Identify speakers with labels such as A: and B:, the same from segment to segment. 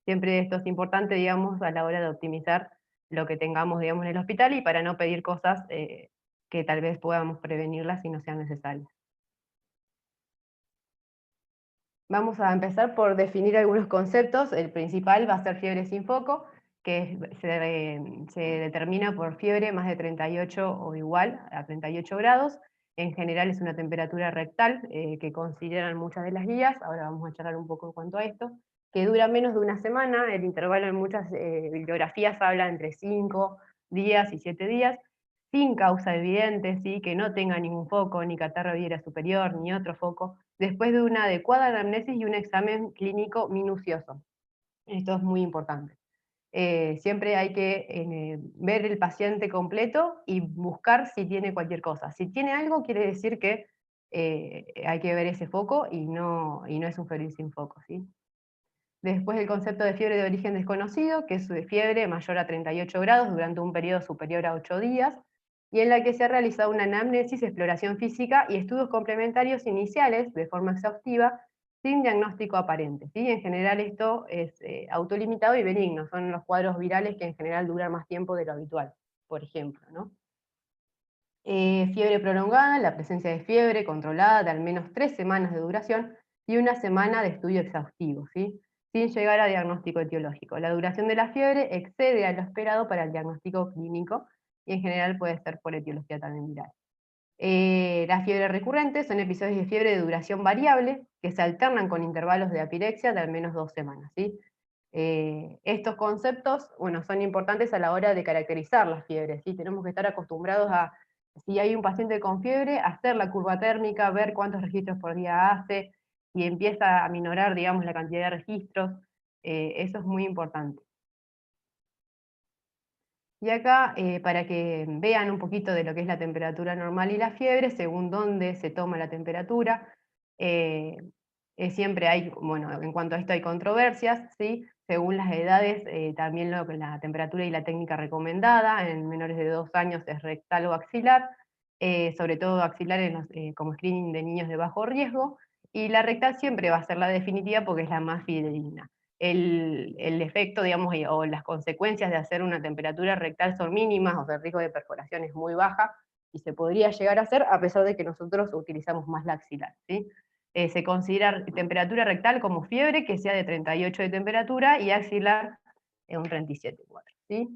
A: Siempre esto es importante, digamos, a la hora de optimizar lo que tengamos, digamos, en el hospital y para no pedir cosas que tal vez podamos prevenirlas y no sean necesarias. Vamos a empezar por definir algunos conceptos. El principal va a ser fiebre sin foco, que se determina por fiebre más de 38 o igual a 38 grados. En general es una temperatura rectal que consideran muchas de las guías. Ahora vamos a charlar un poco en cuanto a esto, que dura menos de una semana. El intervalo en muchas bibliografías habla entre 5 días y 7 días, sin causa evidente, ¿sí? Que no tenga ningún foco, ni catarro viera superior, ni otro foco, después de una adecuada anamnesis y un examen clínico minucioso. Esto es muy importante. Siempre hay que ver el paciente completo y buscar si tiene cualquier cosa. Si tiene algo, quiere decir que hay que ver ese foco y no es un febril sin foco, ¿sí? Después el concepto de fiebre de origen desconocido, que es de fiebre mayor a 38 grados durante un periodo superior a 8 días, y en la que se ha realizado una anamnesis, exploración física y estudios complementarios iniciales de forma exhaustiva, sin diagnóstico aparente, ¿sí? En general esto es autolimitado y benigno, son los cuadros virales que en general duran más tiempo de lo habitual, por ejemplo, ¿no? Fiebre prolongada, la presencia de fiebre controlada de al menos 3 semanas de duración y una semana de estudio exhaustivo, ¿sí? Sin llegar a diagnóstico etiológico. La duración de la fiebre excede a lo esperado para el diagnóstico clínico y en general puede ser por etiología también viral. Las fiebres recurrentes son episodios de fiebre de duración variable que se alternan con intervalos de apirexia de al menos 2 semanas, ¿sí? Estos conceptos, bueno, son importantes a la hora de caracterizar las fiebres, ¿sí? Tenemos que estar acostumbrados a, si hay un paciente con fiebre, hacer la curva térmica, ver cuántos registros por día hace, y empieza a minorar, digamos, la cantidad de registros. Eso es muy importante. Y acá, para que vean un poquito de lo que es la temperatura normal y la fiebre, según dónde se toma la temperatura, eh, siempre hay, bueno, en cuanto a esto hay controversias, ¿sí? Según las edades, también la temperatura y la técnica recomendada, en menores de 2 años es rectal o axilar, sobre todo axilar como screening de niños de bajo riesgo, y la rectal siempre va a ser la definitiva porque es la más fidedigna. El efecto, digamos, o las consecuencias de hacer una temperatura rectal son mínimas, o sea, el riesgo de perforación es muy baja, y se podría llegar a hacer a pesar de que nosotros utilizamos más la axilar, ¿sí? Se considera temperatura rectal como fiebre que sea de 38 de temperatura y axilar un 37,4, ¿sí?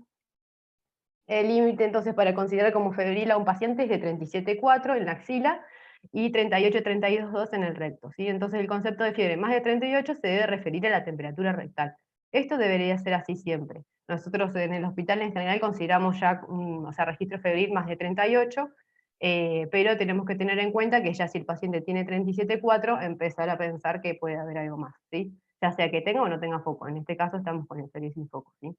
A: El límite entonces para considerar como febril a un paciente es de 37,4 en la axila y 38,32,2 en el recto, ¿sí? Entonces el concepto de fiebre más de 38 se debe referir a la temperatura rectal. Esto debería ser así siempre. Nosotros en el hospital en general consideramos ya, o sea, registro febril más de 38, pero tenemos que tener en cuenta que ya si el paciente tiene 37,4, empezar a pensar que puede haber algo más, ¿sí? Ya sea que tenga o no tenga foco. En este caso estamos con el febril sin foco, ¿sí?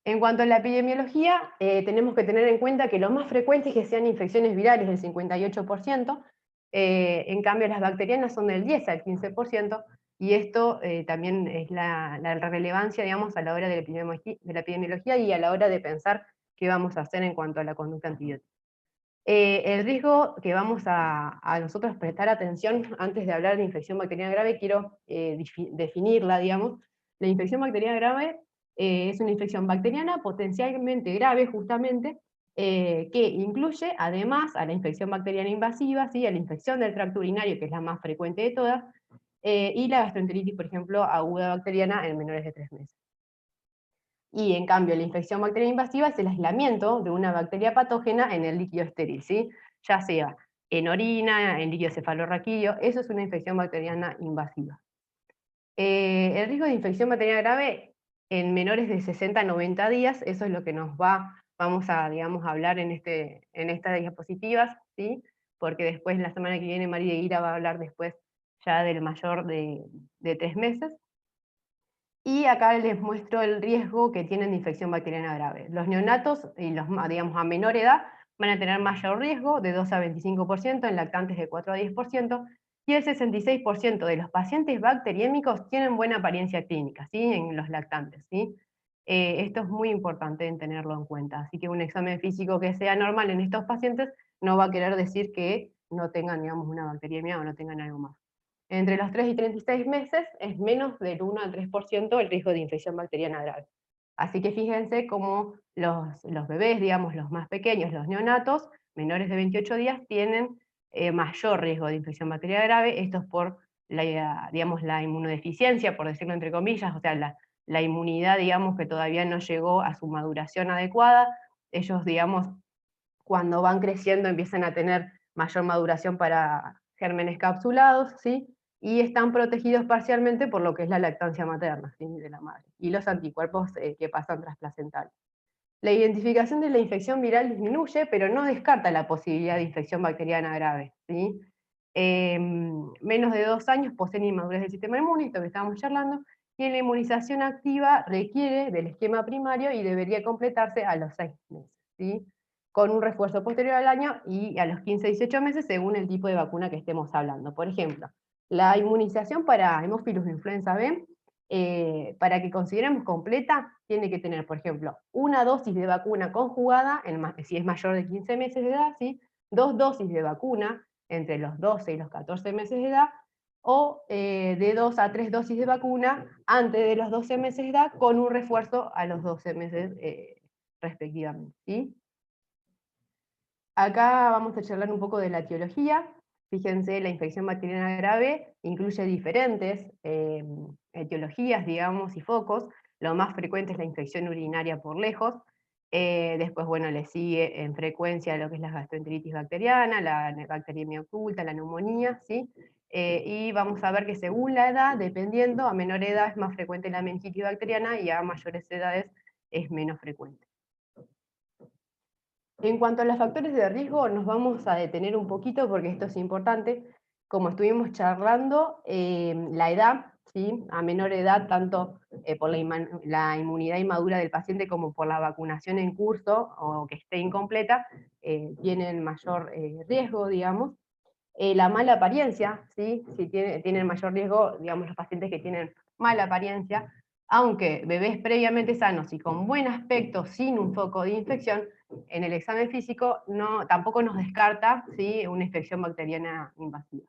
A: En cuanto a la epidemiología, tenemos que tener en cuenta que lo más frecuente es que sean infecciones virales del 58%, en cambio las bacterianas son del 10 al 15%, y esto también es la relevancia, digamos, a la hora de la epidemiología y a la hora de pensar qué vamos a hacer en cuanto a la conducta antibiótica. El riesgo que vamos a nosotros prestar atención antes de hablar de infección bacteriana grave, quiero definirla, digamos. La infección bacteriana grave es una infección bacteriana potencialmente grave, justamente, que incluye, además, a la infección bacteriana invasiva, ¿sí? A la infección del tracto urinario, que es la más frecuente de todas, y la gastroenteritis, por ejemplo, aguda bacteriana en menores de 3 meses. Y en cambio, la infección bacteriana invasiva es el aislamiento de una bacteria patógena en el líquido estéril, ¿sí? Ya sea en orina, en líquido cefalorraquídeo, eso es una infección bacteriana invasiva. El riesgo de infección bacteriana grave en menores de 60 a 90 días, eso es lo que vamos a, digamos, hablar en estas diapositivas, ¿sí? Porque después, la semana que viene, María Ira va a hablar después ya del mayor de 3 meses. Y acá les muestro el riesgo que tienen de infección bacteriana grave. Los neonatos y digamos, a menor edad van a tener mayor riesgo, de 2 a 25%, en lactantes de 4 a 10%, y el 66% de los pacientes bacteriémicos tienen buena apariencia clínica, ¿sí? En los lactantes, ¿sí? Esto es muy importante en tenerlo en cuenta, así que un examen físico que sea normal en estos pacientes no va a querer decir que no tengan, digamos, una bacteriemia o no tengan algo más. Entre los 3 y 36 meses es menos del 1 al 3% el riesgo de infección bacteriana grave. Así que fíjense cómo los bebés, digamos, los más pequeños, los neonatos, menores de 28 días, tienen mayor riesgo de infección bacteriana grave. Esto es por digamos, la inmunodeficiencia, por decirlo entre comillas, o sea, la inmunidad, digamos, que todavía no llegó a su maduración adecuada. Ellos, digamos, cuando van creciendo empiezan a tener mayor maduración para gérmenes capsulados, ¿sí? Y están protegidos parcialmente por lo que es la lactancia materna, ¿sí? De la madre, y los anticuerpos que pasan trasplacentales. La identificación de la infección viral disminuye, pero no descarta la posibilidad de infección bacteriana grave, ¿sí? Menos de 2 años poseen inmadurez del sistema inmune, esto que estábamos charlando, y en la inmunización activa requiere del esquema primario y debería completarse a los 6 meses, ¿sí? Con un refuerzo posterior al año y a los 15-18 meses según el tipo de vacuna que estemos hablando. Por ejemplo, la inmunización para hemófilos de influenza B, para que consideremos completa, tiene que tener, por ejemplo, una dosis de vacuna conjugada, si es mayor de 15 meses de edad, ¿sí? 2 dosis de vacuna entre los 12 y los 14 meses de edad, o de 2 a 3 dosis de vacuna antes de los 12 meses de edad, con un refuerzo a los 12 meses respectivamente, ¿sí? Acá vamos a charlar un poco de la etiología. Fíjense, la infección bacteriana grave incluye diferentes etiologías, digamos, y focos. Lo más frecuente es la infección urinaria por lejos. Después, bueno, le sigue en frecuencia lo que es la gastroenteritis bacteriana, la bacteriemia oculta, la neumonía, ¿sí? Y vamos a ver que según la edad, dependiendo, a menor edad es más frecuente la meningitis bacteriana y a mayores edades es menos frecuente. En cuanto a los factores de riesgo, nos vamos a detener un poquito porque esto es importante. Como estuvimos charlando, la edad, ¿sí? A menor edad, tanto por la inmunidad inmadura del paciente como por la vacunación en curso o que esté incompleta, tienen mayor riesgo, digamos. La mala apariencia, ¿sí? Si tienen mayor riesgo, digamos, los pacientes que tienen mala apariencia, aunque bebés previamente sanos y con buen aspecto, sin un foco de infección, en el examen físico tampoco nos descarta, ¿sí? Una infección bacteriana invasiva.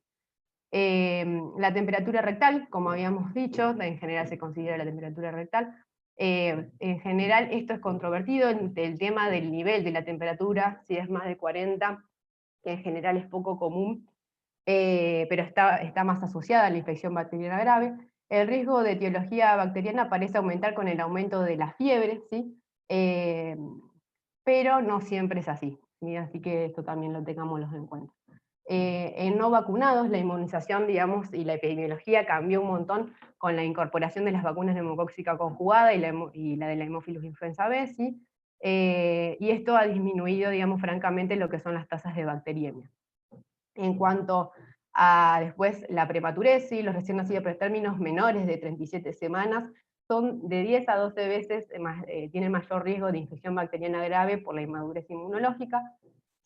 A: La temperatura rectal, como habíamos dicho, en general se considera la temperatura rectal. En general esto es controvertido, el tema del nivel de la temperatura, si es más de 40, que en general es poco común, pero está más asociada a la infección bacteriana grave. El riesgo de etiología bacteriana parece aumentar con el aumento de la fiebre, ¿sí? Eh, pero no siempre es así, ¿sí? Así que esto también lo tengámoslo en cuenta. En no vacunados, la inmunización, digamos, y la epidemiología cambió un montón con la incorporación de las vacunas neumocóxica conjugada y la de la Haemophilus influenza B, ¿sí? Y esto ha disminuido, digamos, francamente lo que son las tasas de bacteriemia. En cuanto a después la prematurez, ¿sí? Los recién nacidos pretérminos menores de 37 semanas son de 10 a 12 veces tienen mayor riesgo de infección bacteriana grave por la inmadurez inmunológica.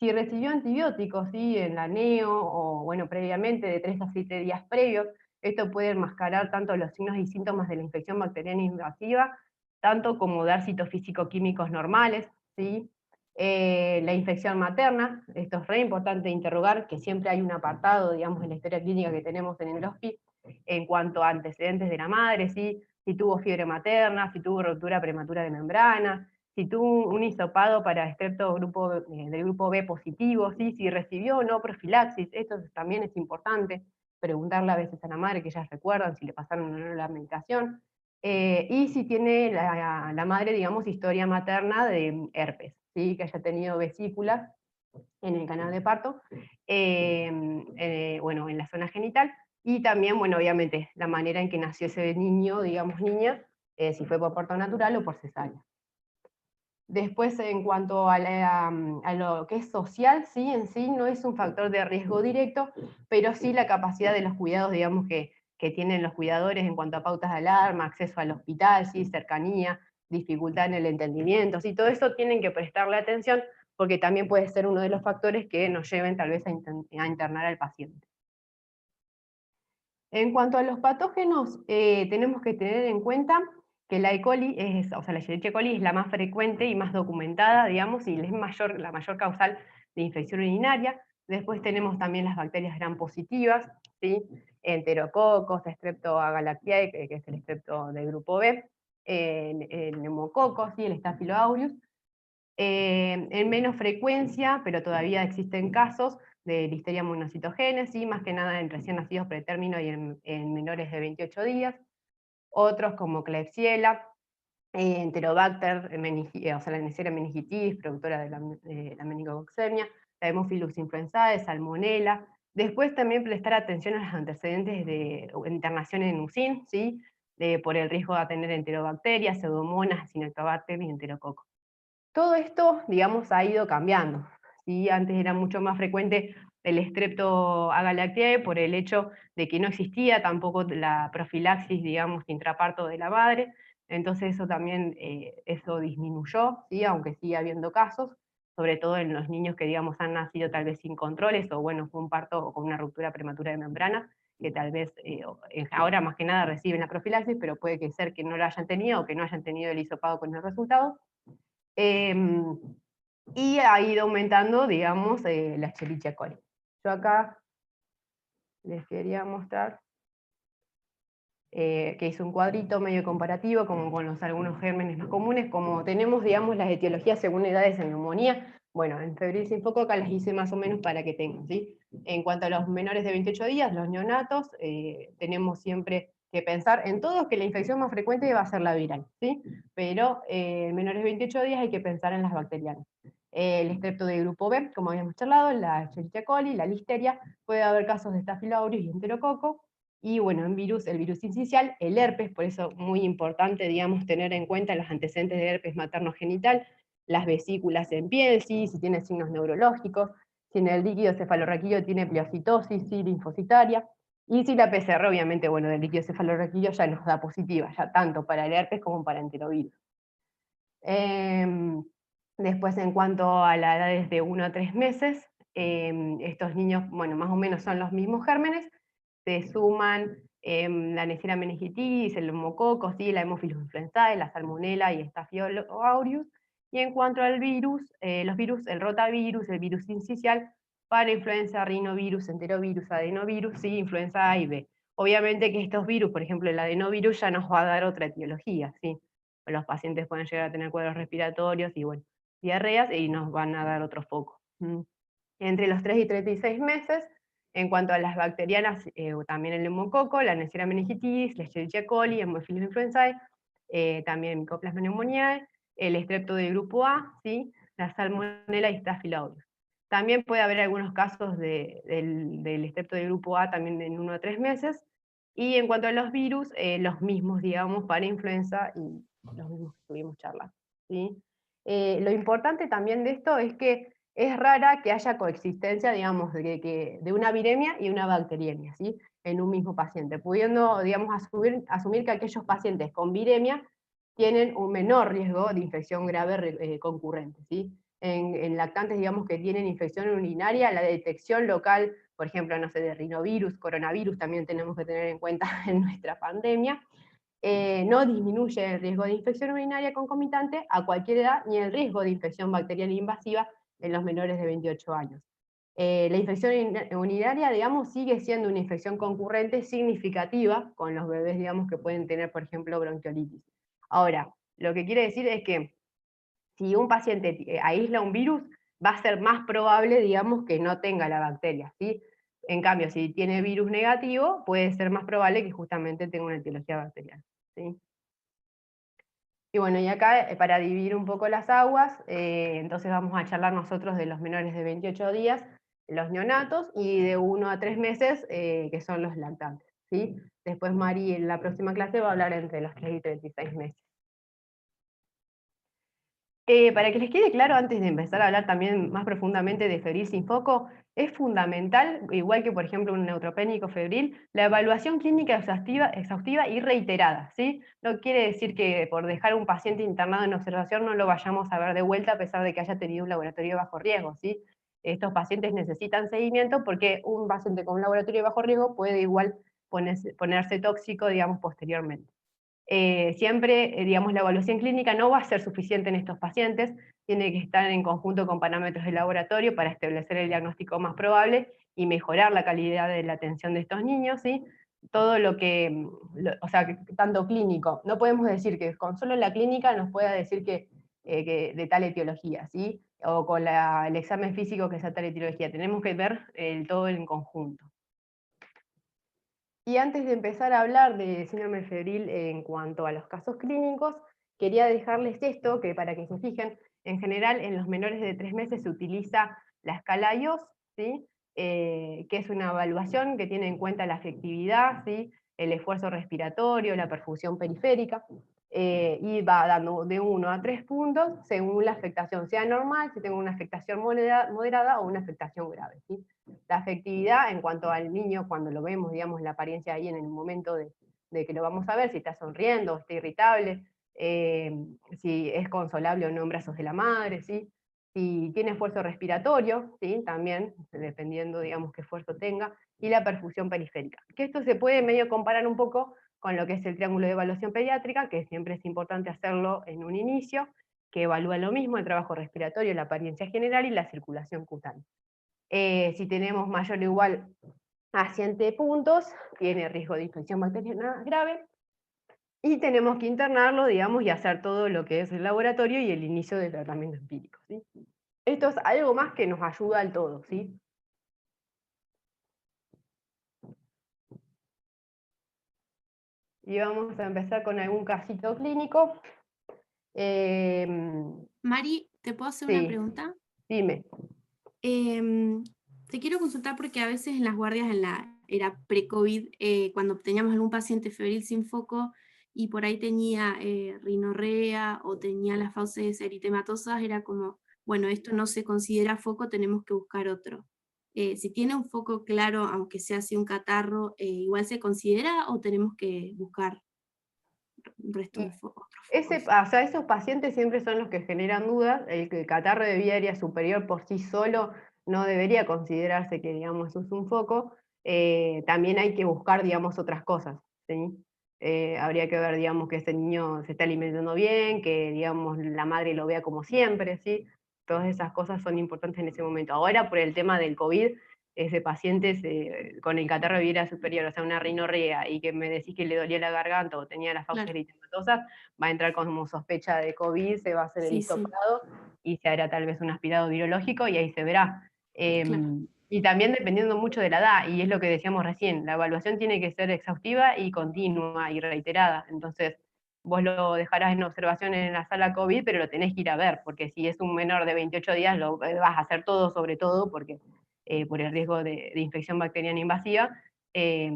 A: Si recibió antibióticos, ¿sí? En la neo o bueno, previamente de 3 a 7 días previos, esto puede enmascarar tanto los signos y síntomas de la infección bacteriana invasiva, tanto como dar citofísico-químicos normales, ¿sí? La infección materna, esto es re importante interrogar, que siempre hay un apartado, digamos, en la historia clínica que tenemos en el hospital, en cuanto a antecedentes de la madre, ¿sí? Si tuvo fiebre materna, si tuvo ruptura prematura de membrana, si tuvo un hisopado para estrepto del grupo B positivo, ¿sí? Si recibió o no profilaxis, esto también es importante, preguntarle a veces a la madre que ellas recuerdan si le pasaron o no la medicación, y si tiene la madre, digamos, historia materna de herpes, ¿sí? Que haya tenido vesículas en el canal de parto, bueno, en la zona genital, y también, bueno, obviamente, la manera en que nació ese niño, digamos, niña, si fue por parto natural o por cesárea. Después, en cuanto a lo que es social, sí, en sí no es un factor de riesgo directo, pero sí la capacidad de los cuidados, digamos, que tienen los cuidadores en cuanto a pautas de alarma, acceso al hospital, sí, cercanía, dificultad en el entendimiento, sí, todo eso tienen que prestarle atención, porque también puede ser uno de los factores que nos lleven tal vez a internar al paciente. En cuanto a los patógenos, tenemos que tener en cuenta que la E. coli, o sea, la Escherichia coli es la más frecuente y más documentada, digamos, y es la mayor causal de infección urinaria. Después tenemos también las bacterias gram positivas, ¿sí? enterococos, Streptoagalactiae, que es el estrepto del grupo B, el neumococos, ¿sí? El Staphylo aureus. En menos frecuencia, pero todavía existen casos de Listeria monocytogenes, más que nada en recién nacidos pretérmino y en menores de 28 días. Otros como Klebsiella, Enterobacter, o sea, la Neisseria meningitis, productora de la meningococcemia, la Haemophilus influenzae, Salmonella. Después también prestar atención a los antecedentes de internación en UCIN, ¿sí? Por el riesgo de tener enterobacterias, pseudomonas, Acinetobacter y enterococo. Todo esto, digamos, ha ido cambiando, ¿sí? Antes era mucho más frecuente el Streptoagalactiae por el hecho de que no existía tampoco la profilaxis, digamos, intraparto de la madre, entonces eso también eso disminuyó, ¿sí? Aunque sigue habiendo casos, sobre todo en los niños que, digamos, han nacido tal vez sin controles, o bueno, fue un parto o con una ruptura prematura de membrana, que tal vez ahora más que nada reciben la profilaxis, pero puede que ser que no la hayan tenido, o que no hayan tenido el hisopado con el resultado. Y ha ido aumentando, digamos, la Escherichia coli. Yo acá les quería mostrar que hice un cuadrito medio comparativo, como con algunos gérmenes más comunes, como tenemos, digamos, las etiologías según edades en neumonía. Bueno, en febril sin foco acá las hice más o menos para que tengan, ¿sí? En cuanto a los menores de 28 días, los neonatos, tenemos siempre que pensar en todos que la infección más frecuente va a ser la viral, ¿sí? Pero en menores de 28 días hay que pensar en las bacterianas. El estrepto de grupo B, como habíamos charlado, la Escherichia coli, la listeria, puede haber casos de Staphylo aureus y enterococo, y bueno, en virus, el virus sincicial, el herpes, por eso muy importante, digamos, tener en cuenta los antecedentes de herpes materno-genital, las vesículas en piel, ¿sí? Si tiene signos neurológicos, si en el líquido cefalorraquídeo tiene pleocitosis, ¿sí? Linfocitaria, y si la PCR, obviamente, bueno, del líquido cefalorraquídeo ya nos da positiva, ya tanto para el herpes como para enterovirus. Después, en cuanto a la edad de 1 a 3 meses, estos niños, bueno, más o menos son los mismos gérmenes, se suman la Neisseria meningitis, el neumococo, ¿sí? La Haemophilus influenzae, la Salmonella y Staphylo aureus. Y en cuanto al virus, los virus, el rotavirus, el virus sincicial, parainfluenza, rinovirus, enterovirus, adenovirus, ¿sí? Influenza A y B. Obviamente que estos virus, por ejemplo el adenovirus, ya nos va a dar otra etiología, ¿sí? Los pacientes pueden llegar a tener cuadros respiratorios y bueno, diarreas, y nos van a dar otro foco. Entre los 3 y 36 meses, en cuanto a las bacterianas, también el neumococo, la Neisseria meningitis, la Escherichia coli, Haemophilus influenzae, también Mycoplasma pneumoniae, el estrepto del grupo A, ¿sí? La Salmonella y Staphylo aureus. También puede haber algunos casos del estrepto del grupo A también en 1 a 3 meses. Y en cuanto a los virus, los mismos, digamos, para influenza y los mismos que estuvimos charlando, ¿sí? Lo importante también de esto es que es rara que haya coexistencia, digamos, de una viremia y una bacteriemia, ¿sí? En un mismo paciente, pudiendo, digamos, asumir que aquellos pacientes con viremia tienen un menor riesgo de infección grave concurrente, ¿sí? En lactantes, digamos, que tienen infección urinaria, la detección local, por ejemplo, no sé, de rinovirus, coronavirus, también tenemos que tener en cuenta en nuestra pandemia, no disminuye el riesgo de infección urinaria concomitante a cualquier edad, ni el riesgo de infección bacteriana invasiva en los menores de 28 años. La infección urinaria, digamos, sigue siendo una infección concurrente significativa con los bebés, digamos, que pueden tener, por ejemplo, bronquiolitis. Ahora, lo que quiere decir es que si un paciente aísla un virus, va a ser más probable, digamos, que no tenga la bacteria, ¿sí? En cambio, si tiene virus negativo, puede ser más probable que justamente tenga una etiología bacteriana, ¿sí? Y bueno, y acá para dividir un poco las aguas, entonces vamos a charlar nosotros de los menores de 28 días, los neonatos, y de 1 a 3 meses, que son los lactantes, ¿sí? Después Mari en la próxima clase va a hablar entre los 3 y 36 meses. Para que les quede claro, antes de empezar a hablar también más profundamente de febril sin foco, es fundamental, igual que por ejemplo un neutropénico febril, la evaluación clínica exhaustiva y reiterada, ¿sí? No quiere decir que por dejar a un paciente internado en observación no lo vayamos a ver de vuelta a pesar de que haya tenido un laboratorio de bajo riesgo, ¿sí? Estos pacientes necesitan seguimiento porque un paciente con un laboratorio de bajo riesgo puede igual ponerse tóxico, digamos, posteriormente. Siempre, digamos, la evaluación clínica no va a ser suficiente en estos pacientes, tiene que estar en conjunto con parámetros de laboratorio para establecer el diagnóstico más probable y mejorar la calidad de la atención de estos niños, ¿sí? Todo lo que, o sea, tanto clínico, no podemos decir que con solo la clínica nos pueda decir que de tal etiología, ¿sí? O con el examen físico que sea tal etiología, tenemos que ver todo en conjunto. Y antes de empezar a hablar de síndrome febril en cuanto a los casos clínicos, quería dejarles esto, que para que se fijen, en general en los menores de 3 meses se utiliza la escala IOS, ¿sí? Que es una evaluación que tiene en cuenta la afectividad, ¿sí? El esfuerzo respiratorio, la perfusión periférica, y va dando de 1 a 3 puntos según la afectación sea normal, si tengo una afectación moderada o una afectación grave, ¿sí? La afectividad en cuanto al niño, cuando lo vemos, digamos, la apariencia ahí en el momento de que lo vamos a ver, si está sonriendo, está irritable, si es consolable o no en brazos de la madre, ¿sí? Si tiene esfuerzo respiratorio, ¿sí? También, dependiendo, digamos, qué esfuerzo tenga, y la perfusión periférica. Que esto se puede medio comparar un poco con lo que es el triángulo de evaluación pediátrica, que siempre es importante hacerlo en un inicio, que evalúa lo mismo, el trabajo respiratorio, la apariencia general y la circulación cutánea. Si tenemos mayor o igual a 100 puntos, tiene riesgo de infección bacteriana grave, y tenemos que internarlo, digamos, y hacer todo lo que es el laboratorio y el inicio del tratamiento empírico, ¿sí? Esto es algo más que nos ayuda al todo, ¿sí? Y vamos a empezar con algún casito clínico.
B: Mari, ¿te puedo hacer una
A: Sí,
B: pregunta?
A: dime.
B: Em, Te quiero consultar porque a veces en las guardias en la era pre-COVID, cuando teníamos algún paciente febril sin foco y por ahí tenía rinorrea o tenía las fauces eritematosas, era como, bueno, esto no se considera foco, tenemos que buscar otro. Si tiene un foco claro, aunque sea así un catarro, ¿igual se considera o tenemos que buscar un resto de otros focos?
A: O sea, esos pacientes siempre son los que generan dudas. El catarro de vía aérea superior por sí solo no debería considerarse que, digamos, eso es un foco. También hay que buscar, digamos, otras cosas, ¿sí? Habría que ver, digamos, que ese niño se está alimentando bien, que, digamos, la madre lo vea como siempre, ¿sí? Todas esas cosas son importantes en ese momento. Ahora, por el tema del COVID, ese paciente con el catarro de vía superior, o sea, una rinorrea, y que me decís que le dolía la garganta o tenía las fauces
B: Claro,
A: eritematosas, va a entrar como sospecha de COVID, se va a hacer el
B: sí, sí,
A: hisopado y se hará tal vez un aspirado virológico y ahí se verá.
B: claro,
A: Y también dependiendo mucho de la edad, y es lo que decíamos recién, la evaluación tiene que ser exhaustiva y continua y reiterada. Entonces, vos lo dejarás en observación en la sala COVID, pero lo tenés que ir a ver, porque si es un menor de 28 días, lo vas a hacer todo sobre todo, porque por el riesgo de infección bacteriana invasiva. Eh,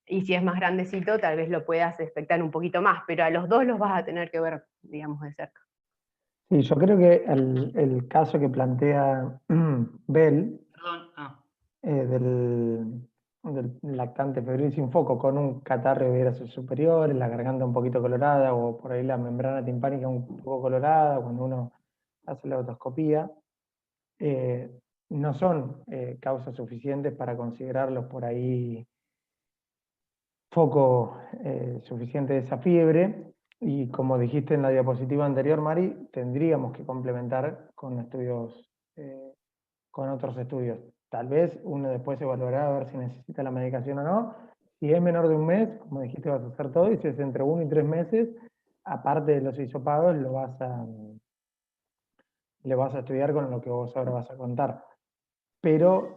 A: y si es más grandecito, tal vez lo puedas expectar un poquito más, pero a los dos los vas a tener que ver, digamos, de cerca.
C: Sí, yo creo que el caso que plantea Bell
D: Perdón,
C: del lactante febril sin foco con un catarro de brazos superiores, la garganta un poquito colorada o por ahí la membrana timpánica un poco colorada cuando uno hace la otoscopía, no son causas suficientes para considerarlos por ahí foco suficiente de esa fiebre. Y como dijiste en la diapositiva anterior, Mari, tendríamos que complementar con estudios, con otros estudios. Tal vez uno después evaluará a ver si necesita la medicación o no. Si es menor de un mes, como dijiste, vas a hacer todo. Y si es entre 1 y 3 meses, aparte de los hisopados, le vas a estudiar con lo que vos ahora vas a contar. Pero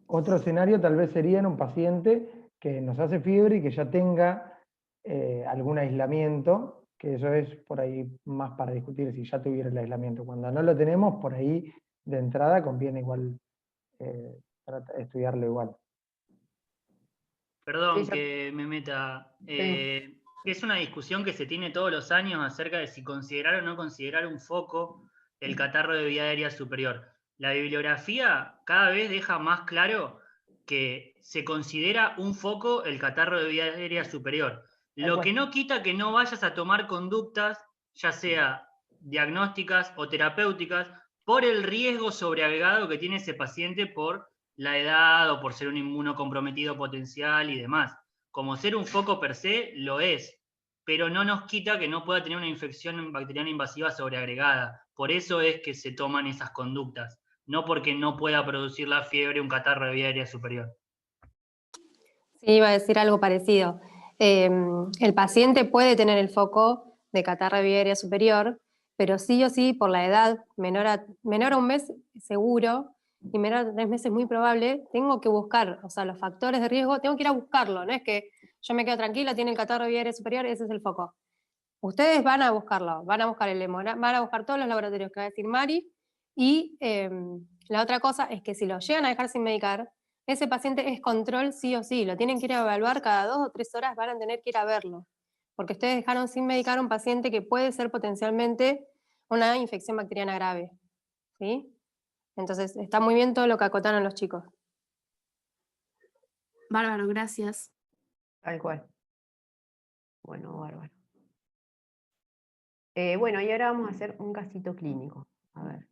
C: otro escenario tal vez sería en un paciente que nos hace fiebre y que ya tenga algún aislamiento, que eso es por ahí más para discutir si ya tuviera el aislamiento. Cuando no lo tenemos, por ahí de entrada conviene igual estudiarlo igual.
D: perdón
A: Sí,
D: que me meta.
A: sí.
D: Es una discusión que se tiene todos los años acerca de si considerar o no considerar un foco el catarro de vía aérea superior. La bibliografía cada vez deja más claro que se considera un foco el catarro de vía aérea superior. Lo que no quita que no vayas a tomar conductas, ya sea diagnósticas o terapéuticas, por el riesgo sobreagregado que tiene ese paciente por la edad o por ser un inmunocomprometido potencial y demás. Como ser un foco per se, lo es, pero no nos quita que no pueda tener una infección bacteriana invasiva sobreagregada. Por eso es que se toman esas conductas. no porque no pueda producir la fiebre un catarro de vía aérea superior.
E: Sí, iba a decir algo parecido. El paciente puede tener el foco de catarro de vía aérea superior, pero sí o sí, por la edad, menor a un mes seguro, y menor a 3 meses muy probable, tengo que buscar, o sea, los factores de riesgo, tengo que ir a buscarlo, no es que yo me quedo tranquila, tiene el catarro de vía aérea superior, ese es el foco. Ustedes van a buscarlo, van a buscar el hemograma, van a buscar todos los laboratorios que va a decir Mari, y la otra cosa es que si lo llegan a dejar sin medicar, ese paciente es control sí o sí, lo tienen que ir a evaluar cada 2 o 3 horas, van a tener que ir a verlo, porque ustedes dejaron sin medicar a un paciente que puede ser potencialmente una infección bacteriana grave, ¿sí? Entonces, está muy bien todo lo que acotaron los chicos.
B: Bárbaro, gracias.
A: Tal cual. Bueno, bárbaro. Bueno, y ahora vamos a hacer un casito clínico. A ver.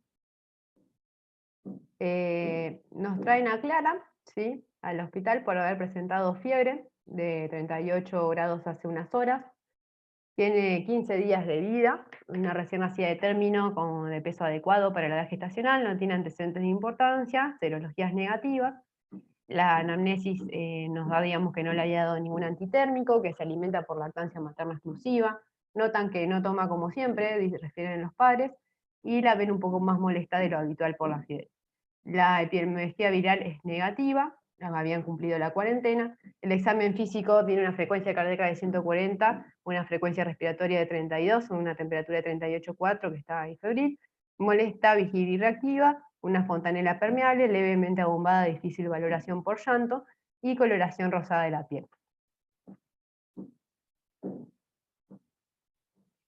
A: Nos traen a Clara, ¿sí?, al hospital por haber presentado fiebre de 38 grados hace unas horas. Tiene 15 días de vida, una recién nacida de término con de peso adecuado para la edad gestacional, no tiene antecedentes de importancia, serologías negativas. La anamnesis nos da, digamos, que no le haya dado ningún antitérmico, que se alimenta por lactancia materna exclusiva. Notan que no toma como siempre, refieren los padres, y la ven un poco más molesta de lo habitual por la fiebre. La epidemiología viral es negativa, habían cumplido la cuarentena. El examen físico tiene una frecuencia cardíaca de 140, una frecuencia respiratoria de 32, una temperatura de 38,4 que está ahí febril, molesta, vigil y reactiva, una fontanela permeable, levemente abombada, difícil valoración por llanto, y coloración rosada de la piel.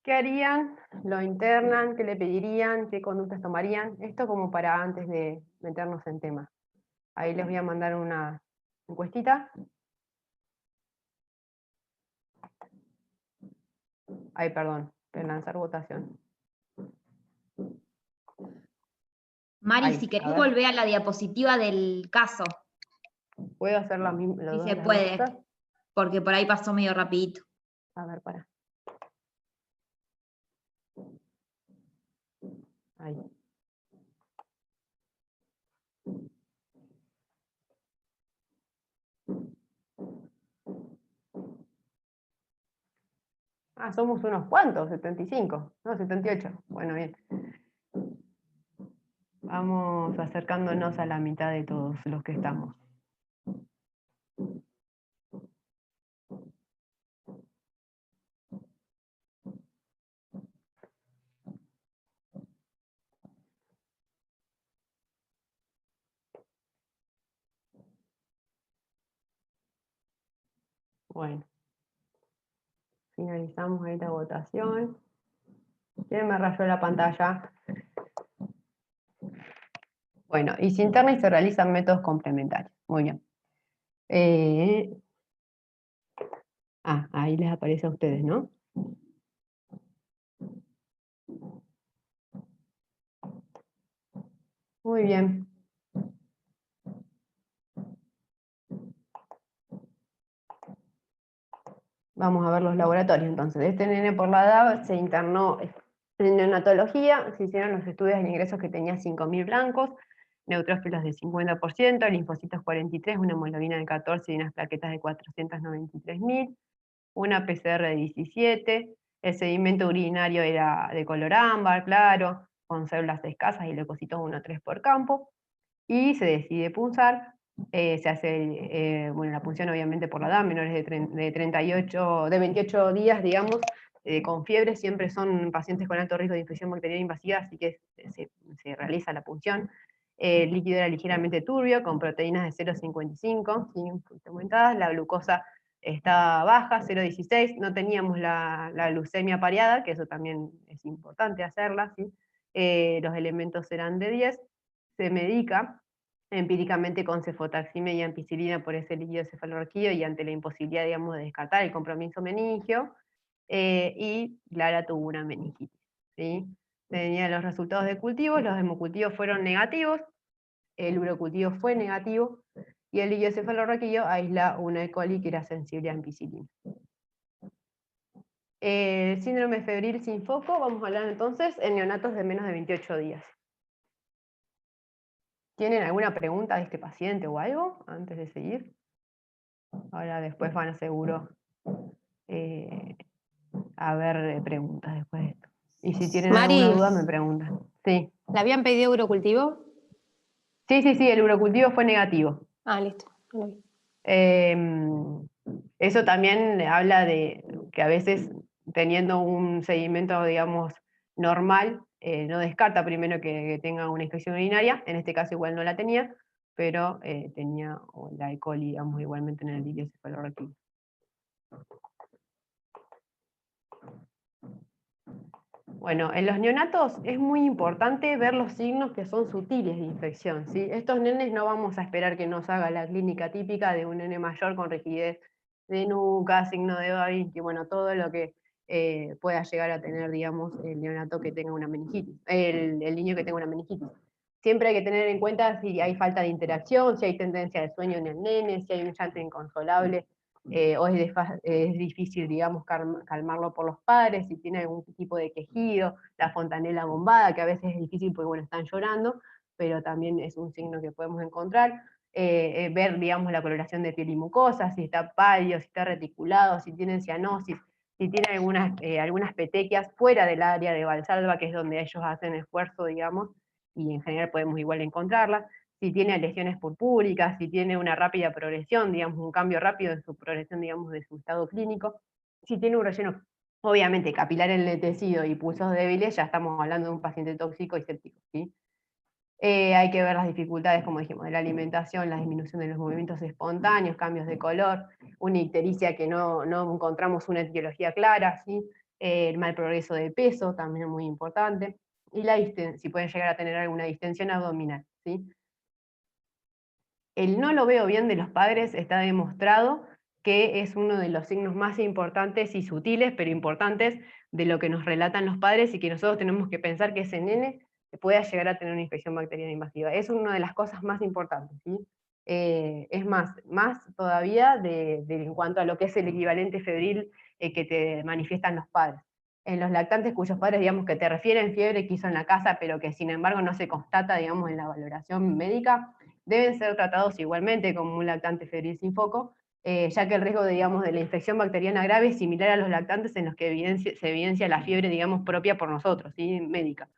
A: ¿Qué harían? ¿Lo internan? ¿Qué le pedirían? ¿Qué conductas tomarían? Esto como para antes de meternos en tema. Ahí les voy a mandar una encuestita. Ay, perdón, lanzar votación.
F: Mari,
A: Ahí,
F: si
A: a
F: querés
A: ver.
F: volver a la diapositiva del caso,
A: ¿Puedo hacer la misma?
F: si se puede, porque por ahí pasó medio rapidito.
A: A ver, para. Ahí. Ah, somos unos cuantos, 75, no, 78. Bueno, bien. Vamos acercándonos a la mitad de todos los que estamos. Bueno. Finalizamos esta votación. ¿Quién me rayó la pantalla? Bueno, y se interna y se realizan métodos complementarios. Muy bien. Ahí les aparece a ustedes, ¿no? Muy bien. Vamos a ver los laboratorios. Entonces, este nene por la edad se internó en neonatología, se hicieron los estudios de ingresos que tenía 5.000 blancos, neutrófilos de 50%, linfocitos 43, una hemoglobina de 14 y unas plaquetas de 493.000, una PCR de 17, el sedimento urinario era de color ámbar, claro, con células escasas y leucocitos 1,3 por campo, y se decide punzar. Se hace, bueno, la punción obviamente por la edad, menores de 28 días, digamos, con fiebre, siempre son pacientes con alto riesgo de infección bacteriana invasiva, así que se realiza la punción. El líquido era ligeramente turbio, con proteínas de 0,55, ¿sí?, un poquito aumentadas, la glucosa está baja, 0,16, no teníamos la glucemia pareada, que eso también es importante hacerla, ¿sí? Los elementos eran de 10, se medica empíricamente con cefotaximia y ampicilina por ese líquido cefalorraquídeo y ante la imposibilidad, digamos, de descartar el compromiso meningio, y Clara tuvo una meningitis, ¿sí? Tenía los resultados de cultivos, los hemocultivos fueron negativos, el urocultivo fue negativo, y el líquido cefalorraquídeo aísla una E. coli que era sensible a ampicilina. Síndrome febril sin foco, vamos a hablar entonces en neonatos de menos de 28 días. ¿Tienen alguna pregunta de este paciente o algo antes de seguir? Ahora después van a seguro a ver preguntas después de esto. Y si tienen alguna
E: Mari,
A: duda me preguntan. Sí.
E: ¿le habían pedido urocultivo?
A: Sí, el urocultivo fue negativo.
E: Ah, listo. No lo vi.
A: Eso también habla de que a veces teniendo un seguimiento, digamos, normal, no descarta primero que tenga una infección urinaria, en este caso igual no la tenía, pero tenía la E. coli, digamos, igualmente en el lirio cefalorraquídeo. Bueno, en los neonatos es muy importante ver los signos que son sutiles de infección, ¿sí? Estos nenes no vamos a esperar que nos haga la clínica típica de un nene mayor con rigidez de nuca, signo de Babinski, bueno, todo lo que pueda llegar a tener, digamos, el neonato que tenga una meningitis, el niño que tenga una meningitis. Siempre hay que tener en cuenta si hay falta de interacción, si hay tendencia de sueño en el nene, si hay un llanto inconsolable, o es difícil, digamos, calmarlo por los padres, si tiene algún tipo de quejido, la fontanela bombada, que a veces es difícil porque, bueno, están llorando, pero también es un signo que podemos encontrar. Ver, digamos, la coloración de piel y mucosa, si está pálido, si está reticulado, si tiene cianosis, si tiene algunas petequias fuera del área de Valsalva, que es donde ellos hacen esfuerzo, digamos, y en general podemos igual encontrarlas, si tiene lesiones purpúricas, si tiene una rápida progresión, digamos, un cambio rápido en su progresión, digamos, de su estado clínico, si tiene un relleno, obviamente, capilar enletecido y pulsos débiles, ya estamos hablando de un paciente tóxico y séptico, ¿sí? Hay que ver las dificultades, como dijimos, de la alimentación, la disminución de los movimientos espontáneos, cambios de color, una ictericia que no encontramos una etiología clara, ¿sí? El mal progreso de peso, también muy importante, y si pueden llegar a tener alguna distensión abdominal, ¿sí? El no lo veo bien de los padres está demostrado que es uno de los signos más importantes y sutiles, pero importantes, de lo que nos relatan los padres y que nosotros tenemos que pensar que ese nene pueda llegar a tener una infección bacteriana invasiva. Es una de las cosas más importantes, ¿sí? Es más todavía en cuanto a lo que es el equivalente febril que te manifiestan los padres. En los lactantes cuyos padres, digamos, que te refieren fiebre que hizo en la casa, pero que sin embargo no se constata, digamos, en la valoración médica, deben ser tratados igualmente como un lactante febril sin foco, ya que el riesgo, digamos, de la infección bacteriana grave es similar a los lactantes en los que se evidencia la fiebre, digamos, propia por nosotros, ¿sí? Médica.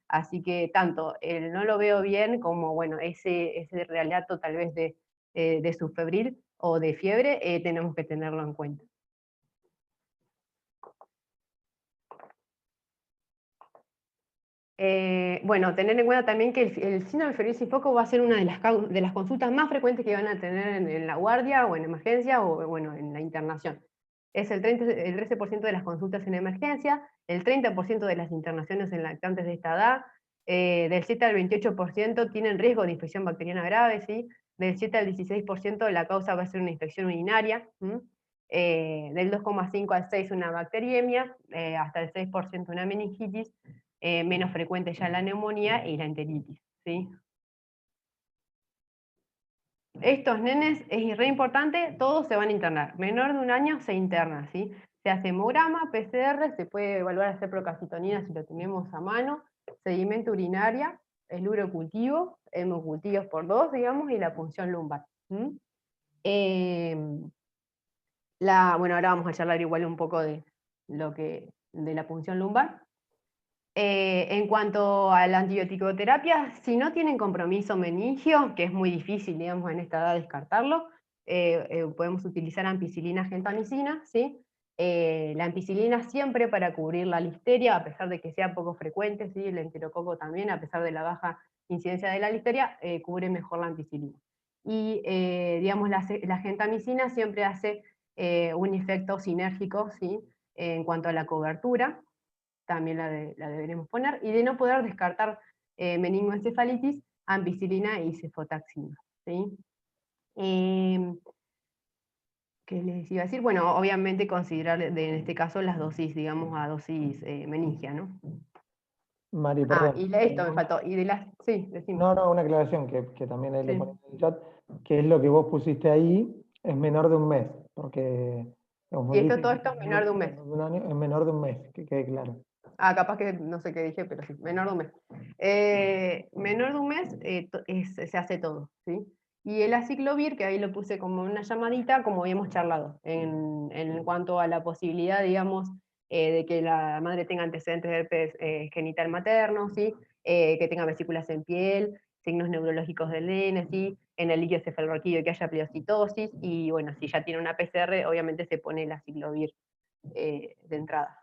A: Así que tanto el no lo veo bien como, bueno, ese relato tal vez de su febril o de fiebre, tenemos que tenerlo en cuenta. Bueno, tener en cuenta también que el síndrome febril sin foco va a ser una de las consultas más frecuentes que van a tener en la guardia o en emergencia o, bueno, en la internación. Es el 13% de las consultas en emergencia, el 30% de las internaciones en lactantes de esta edad, del 7 al 28% tienen riesgo de infección bacteriana grave, ¿sí? Del 7 al 16% la causa va a ser una infección urinaria, del 2,5 al 6 una bacteriemia, hasta el 6% una meningitis, menos frecuente ya la neumonía y la enteritis, ¿sí? Estos nenes, es re importante, todos se van a internar. Menor de 1 año se interna, ¿sí? Se hace hemograma, PCR, se puede evaluar hacer procalcitonina si lo tenemos a mano, sedimento urinaria, el urocultivo, hemocultivos por 2, digamos, y la punción lumbar. Bueno, ahora vamos a charlar igual un poco de la punción lumbar. En cuanto a la antibioticoterapia, si no tienen compromiso meningio, que es muy difícil, digamos, en esta edad descartarlo, podemos utilizar ampicilina, gentamicina, ¿sí? La ampicilina siempre para cubrir la listeria, a pesar de que sea poco frecuente, ¿sí? El enterococo también, a pesar de la baja incidencia de la listeria, cubre mejor la ampicilina. Y, digamos, la gentamicina siempre hace un efecto sinérgico, ¿sí? En cuanto a la cobertura, también la deberemos poner, y de no poder descartar meningoencefalitis, ampicilina y cefotaxima, ¿sí? ¿Qué les iba a decir? Bueno, obviamente considerar en este caso las dosis, digamos, a dosis meningia, ¿no?
C: Mari, perdón.
A: Y esto me faltó, y de las, sí, decime.
C: No, una aclaración que también ahí
A: Sí.
C: lo ponen en el chat, que es lo que vos pusiste ahí, es menor de 1 mes, porque
A: Y todo esto es menor de 1 mes.
C: es menor de 1 mes, que quede claro.
A: capaz que no sé qué dije, pero sí, menor de un mes. Menor de un mes se hace todo, ¿sí? Y el aciclovir, que ahí lo puse como una llamadita, como habíamos charlado, en cuanto a la posibilidad, digamos, de que la madre tenga antecedentes de herpes genital materno, ¿sí? Que tenga vesículas en piel, signos neurológicos del nene, ¿sí? En el líquido cefalorraquídeo que haya pleocitosis, y bueno, si ya tiene una PCR, obviamente se pone el aciclovir de entrada.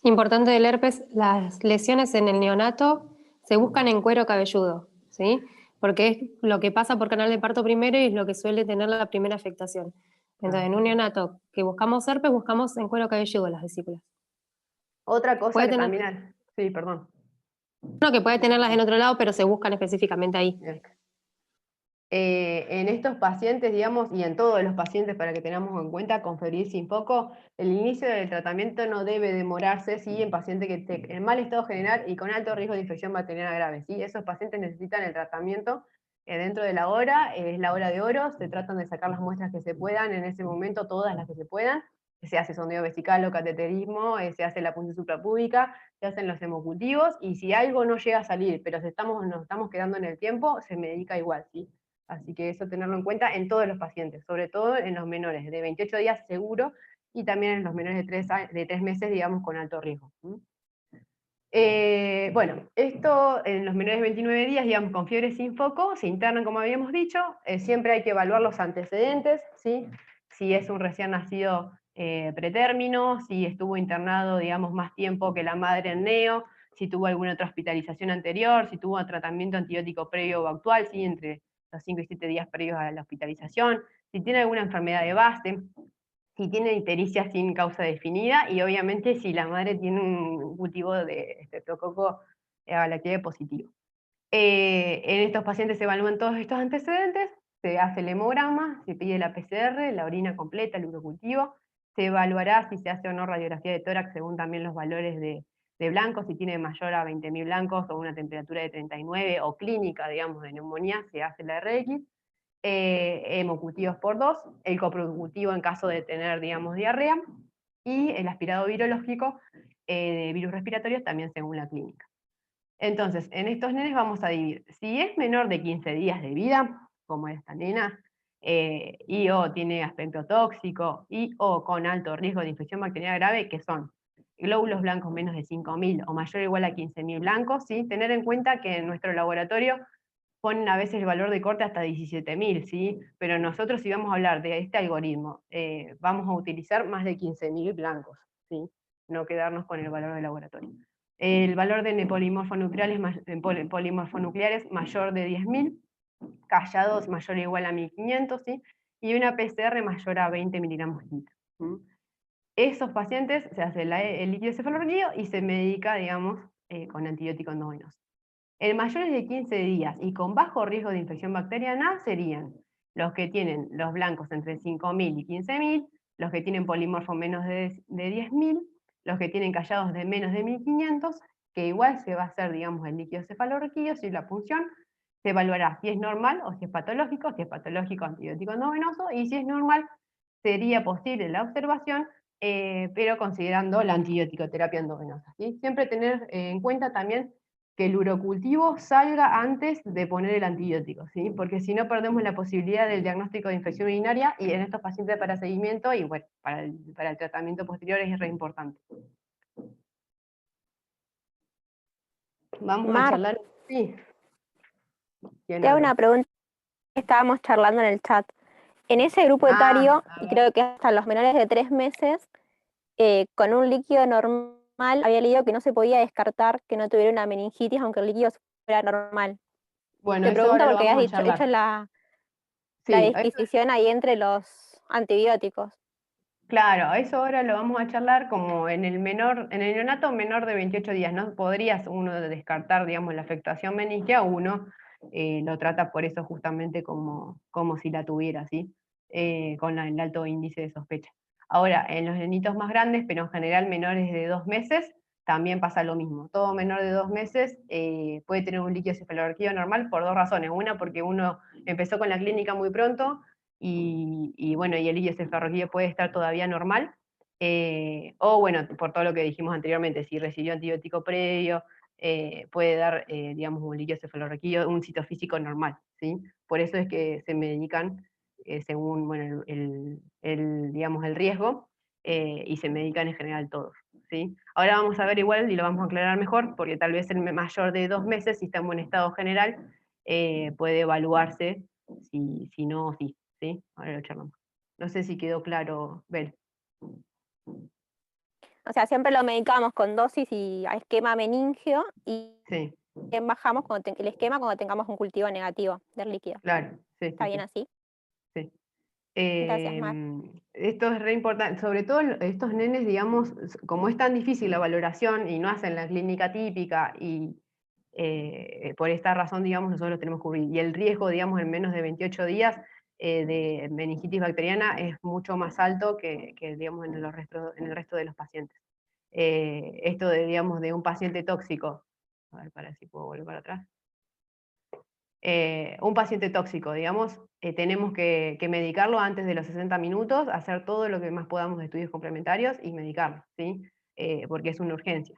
E: Importante del herpes, las lesiones en el neonato se buscan en cuero cabelludo, ¿sí? Porque es lo que pasa por canal de parto primero y es lo que suele tener la primera afectación. Entonces, en un neonato que buscamos herpes, buscamos en cuero cabelludo las vesículas.
A: Otra cosa
E: Puede
A: que
E: tener
A: también... Sí, perdón.
E: uno que puede tenerlas en otro lado, pero se buscan específicamente ahí.
A: En estos pacientes, digamos, y en todos los pacientes para que tengamos en cuenta, con febril sin foco, el inicio del tratamiento no debe demorarse, ¿sí? En pacientes que estén en mal estado general y con alto riesgo de infección bacteriana grave, ¿sí? Esos pacientes necesitan el tratamiento dentro de la hora, es la hora de oro, se tratan de sacar las muestras que se puedan, en ese momento todas las que se puedan, se hace sondeo vesical o cateterismo, se hace la punción suprapúbica, se hacen los hemocultivos, y si algo no llega a salir, pero nos estamos quedando en el tiempo, se medica igual, ¿sí? Así que eso tenerlo en cuenta en todos los pacientes, sobre todo en los menores de 28 días seguro, y también en los menores de 3 meses, digamos, con alto riesgo. Bueno, esto en los menores de 29 días, digamos, con fiebre sin foco, se internan, como habíamos dicho, siempre hay que evaluar los antecedentes, ¿sí? Si es un recién nacido pretérmino, si estuvo internado, digamos, más tiempo que la madre en neo, si tuvo alguna otra hospitalización anterior, si tuvo tratamiento antibiótico previo o actual, ¿sí? Entre los 5 y 7 días previos a la hospitalización, si tiene alguna enfermedad de base, si tiene ictericia sin causa definida, y obviamente si la madre tiene un cultivo de estreptococo bacteriano positivo. En estos pacientes se evalúan todos estos antecedentes, se hace el hemograma, se pide la PCR, la orina completa, el urocultivo, se evaluará si se hace o no radiografía de tórax según también los valores de blancos, si tiene mayor a 20.000 blancos o una temperatura de 39, o clínica, digamos, de neumonía, se hace la RX, hemocultivos por 2, el coprocultivo en caso de tener, digamos, diarrea, y el aspirado virológico de virus respiratorios también según la clínica. Entonces, en estos nenes vamos a dividir. Si es menor de 15 días de vida, como esta nena, y o tiene aspecto tóxico, y o con alto riesgo de infección bacteriana grave, que son glóbulos blancos menos de 5.000 o mayor o igual a 15.000 blancos, ¿sí? Tener en cuenta que en nuestro laboratorio ponen a veces el valor de corte hasta 17.000, ¿sí? Pero nosotros, si vamos a hablar de este algoritmo, vamos a utilizar más de 15.000 blancos, ¿sí? No quedarnos con el valor de laboratorio. El valor de polimorfonucleares mayor de 10.000, callados mayor o igual a 1.500, ¿sí? Y una PCR mayor a 20 miligramos litro. Esos pacientes se hace el líquido cefalorraquídeo y se medica, digamos, con antibiótico endovenoso. En mayores de 15 días y con bajo riesgo de infección bacteriana serían los que tienen los blancos entre 5.000 y 15.000, los que tienen polimorfo menos de 10.000, los que tienen callados de menos de 1.500, que igual se va a hacer, digamos, el líquido cefalorraquídeo, si la punción, se evaluará si es normal o si es patológico antibiótico endovenoso, y si es normal sería posible la observación, pero considerando la antibiótico-terapia endovenosa, ¿sí? Siempre tener en cuenta también que el urocultivo salga antes de poner el antibiótico, ¿sí? Porque si no perdemos la posibilidad del diagnóstico de infección urinaria, y en estos pacientes para seguimiento, y bueno, para el tratamiento posterior es re importante. Vamos a charlar. Sí.
G: Te hago una pregunta que estábamos charlando en el chat. En ese grupo etario, y creo que hasta los menores de 3 meses, con un líquido normal, había leído que no se podía descartar que no tuviera una meningitis, aunque el líquido fuera normal.
A: Bueno,
G: Te
A: eso
G: pregunto
A: ahora lo
G: porque
A: vamos a
G: has hecho la
A: Sí,
G: disquisición ahí entre los antibióticos.
A: claro, eso ahora lo vamos a charlar como en el neonato menor de 28 días, ¿no? Podrías uno descartar, digamos, la afectación meningia, uno lo trata por eso justamente como si la tuviera, ¿sí? Con el alto índice de sospecha. Ahora, en los nenitos más grandes, pero en general menores de 2 meses, también pasa lo mismo. Todo menor de 2 meses puede tener un líquido cefalorraquídeo normal por 2 razones. Una, porque uno empezó con la clínica muy pronto, y bueno, y el líquido cefalorraquídeo puede estar todavía normal, o bueno, por todo lo que dijimos anteriormente, si recibió antibiótico previo, puede dar, digamos, un líquido cefalorraquídeo, un citofísico normal, ¿sí? Por eso es que se medican según, bueno, digamos, el riesgo, y se medican en general todos, ¿sí? Ahora vamos a ver igual, y lo vamos a aclarar mejor, porque tal vez el mayor de 2 meses, si está en buen estado general, puede evaluarse, si no, sí, ¿sí? Ahora lo charlamos. No sé si quedó claro, Bel.
G: O sea, siempre lo medicamos con dosis y a esquema meningio y
A: Sí,
G: bajamos el esquema cuando tengamos un cultivo negativo del líquido.
A: claro, sí,
G: ¿Está
A: sí,
G: bien
A: sí,
G: así?
A: sí.
G: Gracias, Mar.
A: Esto es re importante, sobre todo estos nenes, digamos, como es tan difícil la valoración y no hacen la clínica típica, y por esta razón, digamos, nosotros lo tenemos que cubrir. Y el riesgo, digamos, en menos de 28 días de meningitis bacteriana es mucho más alto que digamos, en el resto de los pacientes. Esto de, digamos, de un paciente tóxico, a ver, para ver si puedo volver para atrás. Un paciente tóxico, digamos, tenemos que medicarlo antes de los 60 minutos, hacer todo lo que más podamos de estudios complementarios y medicarlo, ¿sí? Porque es una urgencia.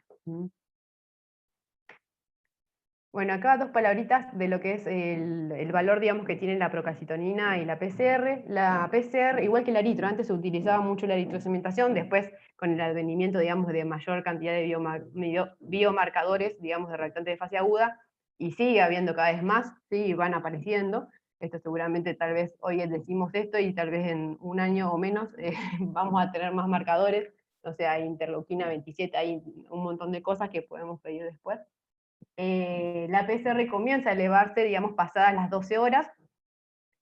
A: Bueno, acá 2 palabritas de lo que es el valor, digamos, que tiene la procalcitonina y la PCR. La PCR, igual que el eritro, antes se utilizaba mucho la eritrocementación, después con el advenimiento, digamos, de mayor cantidad de biomarcadores, digamos, de reactante de fase aguda, y sigue habiendo cada vez más, sí, van apareciendo. Esto seguramente, tal vez hoy decimos esto y tal vez en un año o menos vamos a tener más marcadores, o sea, hay interleuquina 27, hay un montón de cosas que podemos pedir después. La PCR comienza a elevarse, digamos, pasadas las 12 horas,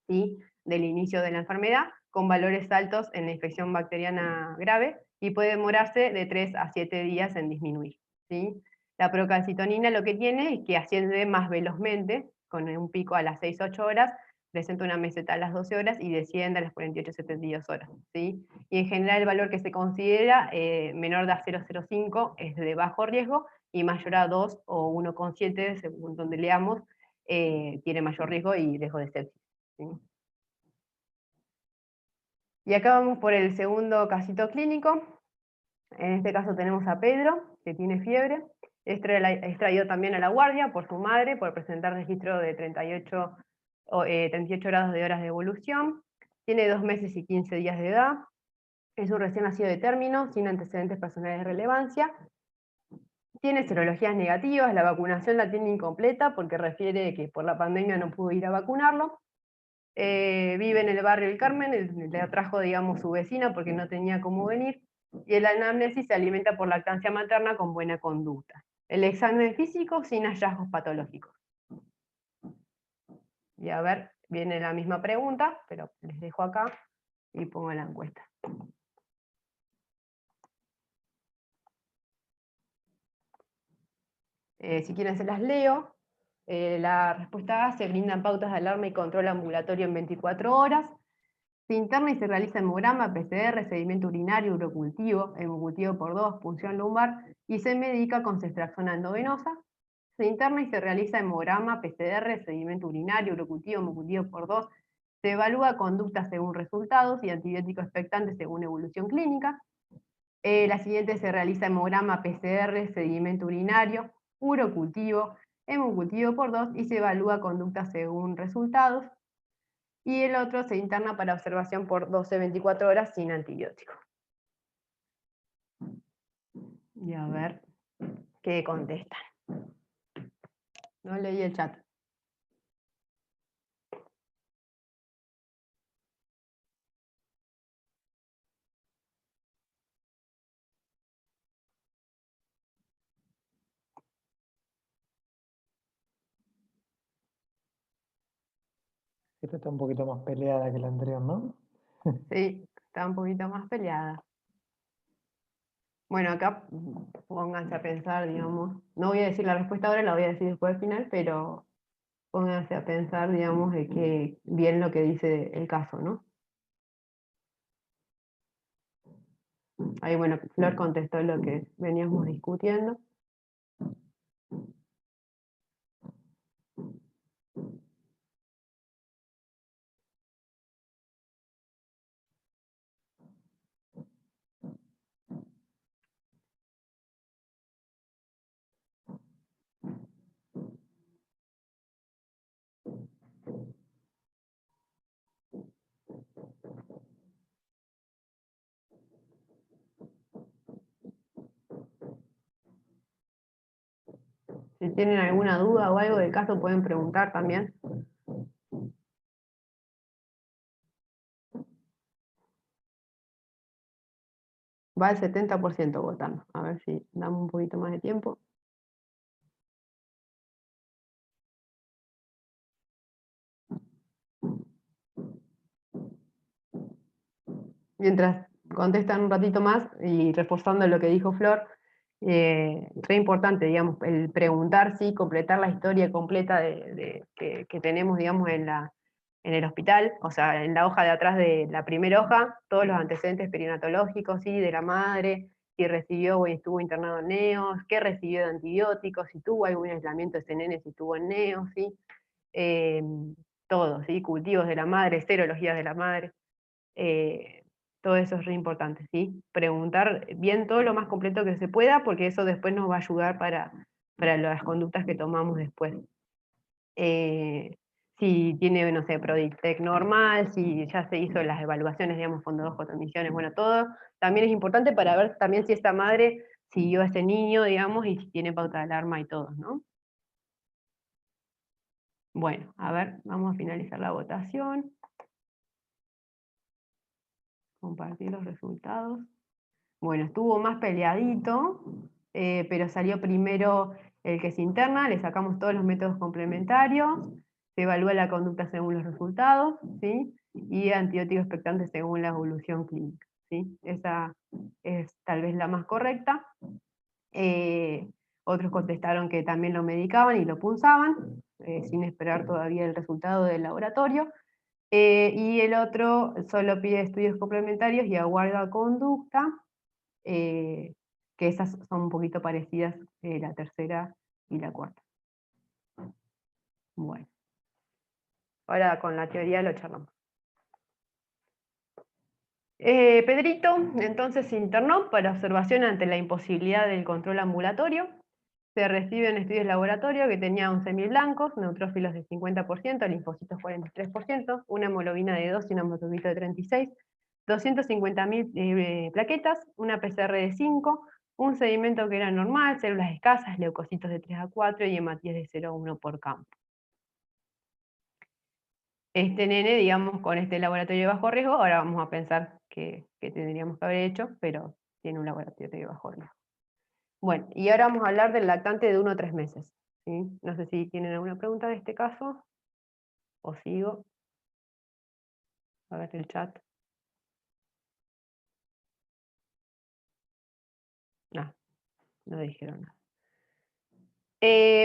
A: ¿sí?, del inicio de la enfermedad, con valores altos en la infección bacteriana grave, y puede demorarse de 3 a 7 días en disminuir, ¿sí? La procalcitonina lo que tiene es que asciende más velozmente, con un pico a las 6-8 horas, presenta una meseta a las 12 horas y desciende a las 48-72 horas, ¿sí? Y en general el valor que se considera menor de a 0,05 es de bajo riesgo, y mayor a 2 o 1,7, según donde leamos, tiene mayor riesgo y riesgo de sepsis, ¿sí? Y acá vamos por el segundo casito clínico. En este caso tenemos a Pedro, que tiene fiebre. Es traído también a la guardia por su madre, por presentar registro de 38 grados de horas de evolución. Tiene 2 meses y 15 días de edad. Es un recién nacido de término, sin antecedentes personales de relevancia. Tiene serologías negativas, la vacunación la tiene incompleta porque refiere que por la pandemia no pudo ir a vacunarlo. Vive en el barrio El Carmen, le atrajo, digamos, su vecina porque no tenía cómo venir, y el anamnesis se alimenta por lactancia materna con buena conducta. El examen físico sin hallazgos patológicos. Y a ver, viene la misma pregunta, pero les dejo acá y pongo la encuesta. Si quieren se las leo. La respuesta A: se brindan pautas de alarma y control ambulatorio en 24 horas. Se interna y se realiza hemograma, PCR, sedimento urinario, urocultivo, hemocultivo por 2, punción lumbar, y se medica con ceftriaxona endovenosa. Se interna y se realiza hemograma, PCR, sedimento urinario, urocultivo, hemocultivo por 2. Se evalúa conducta según resultados y antibiótico expectante según evolución clínica. La siguiente: se realiza hemograma, PCR, sedimento urinario, urocultivo, hemocultivo por 2, y se evalúa conducta según resultados. Y el otro se interna para observación por 12-24 horas sin antibiótico. Y a ver qué contestan. No leí el chat.
C: Esta está un poquito más peleada que la anterior, ¿no?
A: Sí, está un poquito más peleada. Bueno, acá pónganse a pensar, digamos, no voy a decir la respuesta ahora, la voy a decir después al final, pero pónganse a pensar, digamos, de que bien lo que dice el caso, ¿no? Ahí, bueno, Flor contestó lo que veníamos discutiendo. Si tienen alguna duda o algo del caso pueden preguntar también. Va al 70% votando. A ver si damos un poquito más de tiempo. Mientras contestan un ratito más y reforzando lo que dijo Flor, re importante, digamos, el preguntar, sí, completar la historia completa que tenemos, digamos, en el hospital, o sea, en la hoja de atrás de la primera hoja, todos los antecedentes perinatológicos, sí, de la madre, si recibió o estuvo internado en neos, qué recibió de antibióticos, si tuvo algún aislamiento ese nene, si estuvo en neos, sí, todo, sí, cultivos de la madre, serologías de la madre. Todo eso es re importante, ¿sí? Preguntar bien todo lo más completo que se pueda, porque eso después nos va a ayudar para las conductas que tomamos después. Si tiene, no sé, Prodictec normal, si ya se hizo las evaluaciones, digamos, fondo 2 con transmisiones, bueno, todo también es importante para ver también si esta madre siguió a ese niño, digamos, y si tiene pauta de alarma y todo, ¿no? Bueno, a ver, vamos a finalizar la votación. Compartir los resultados. Bueno, estuvo más peleadito, pero salió primero el que se interna, le sacamos todos los métodos complementarios, se evalúa la conducta según los resultados, ¿sí? Y antibiótico expectante según la evolución clínica, ¿sí? Esa es tal vez la más correcta. Otros contestaron que también lo medicaban y lo punzaban, sin esperar todavía el resultado del laboratorio. Y el otro solo pide estudios complementarios y aguarda conducta, que esas son un poquito parecidas, la tercera y la cuarta. Bueno, ahora con la teoría lo charlamos. Pedrito entonces se internó para observación ante la imposibilidad del control ambulatorio. Se reciben estudios de laboratorio que tenía 11.000 blancos, neutrófilos de 50%, linfocitos 43%, una hemoglobina de 2 y una hemoglobina de 36, 250.000 plaquetas, una PCR de 5, un sedimento que era normal, células escasas, leucocitos de 3 a 4 y hematíes de 0 a 1 por campo. Este nene, digamos, con este laboratorio de bajo riesgo, ahora vamos a pensar que tendríamos que haber hecho, pero tiene un laboratorio de bajo riesgo. Bueno, y ahora vamos a hablar del lactante de 1 a 3 meses. ¿Sí? No sé si tienen alguna pregunta de este caso, o sigo. A ver el chat. No, no dijeron nada.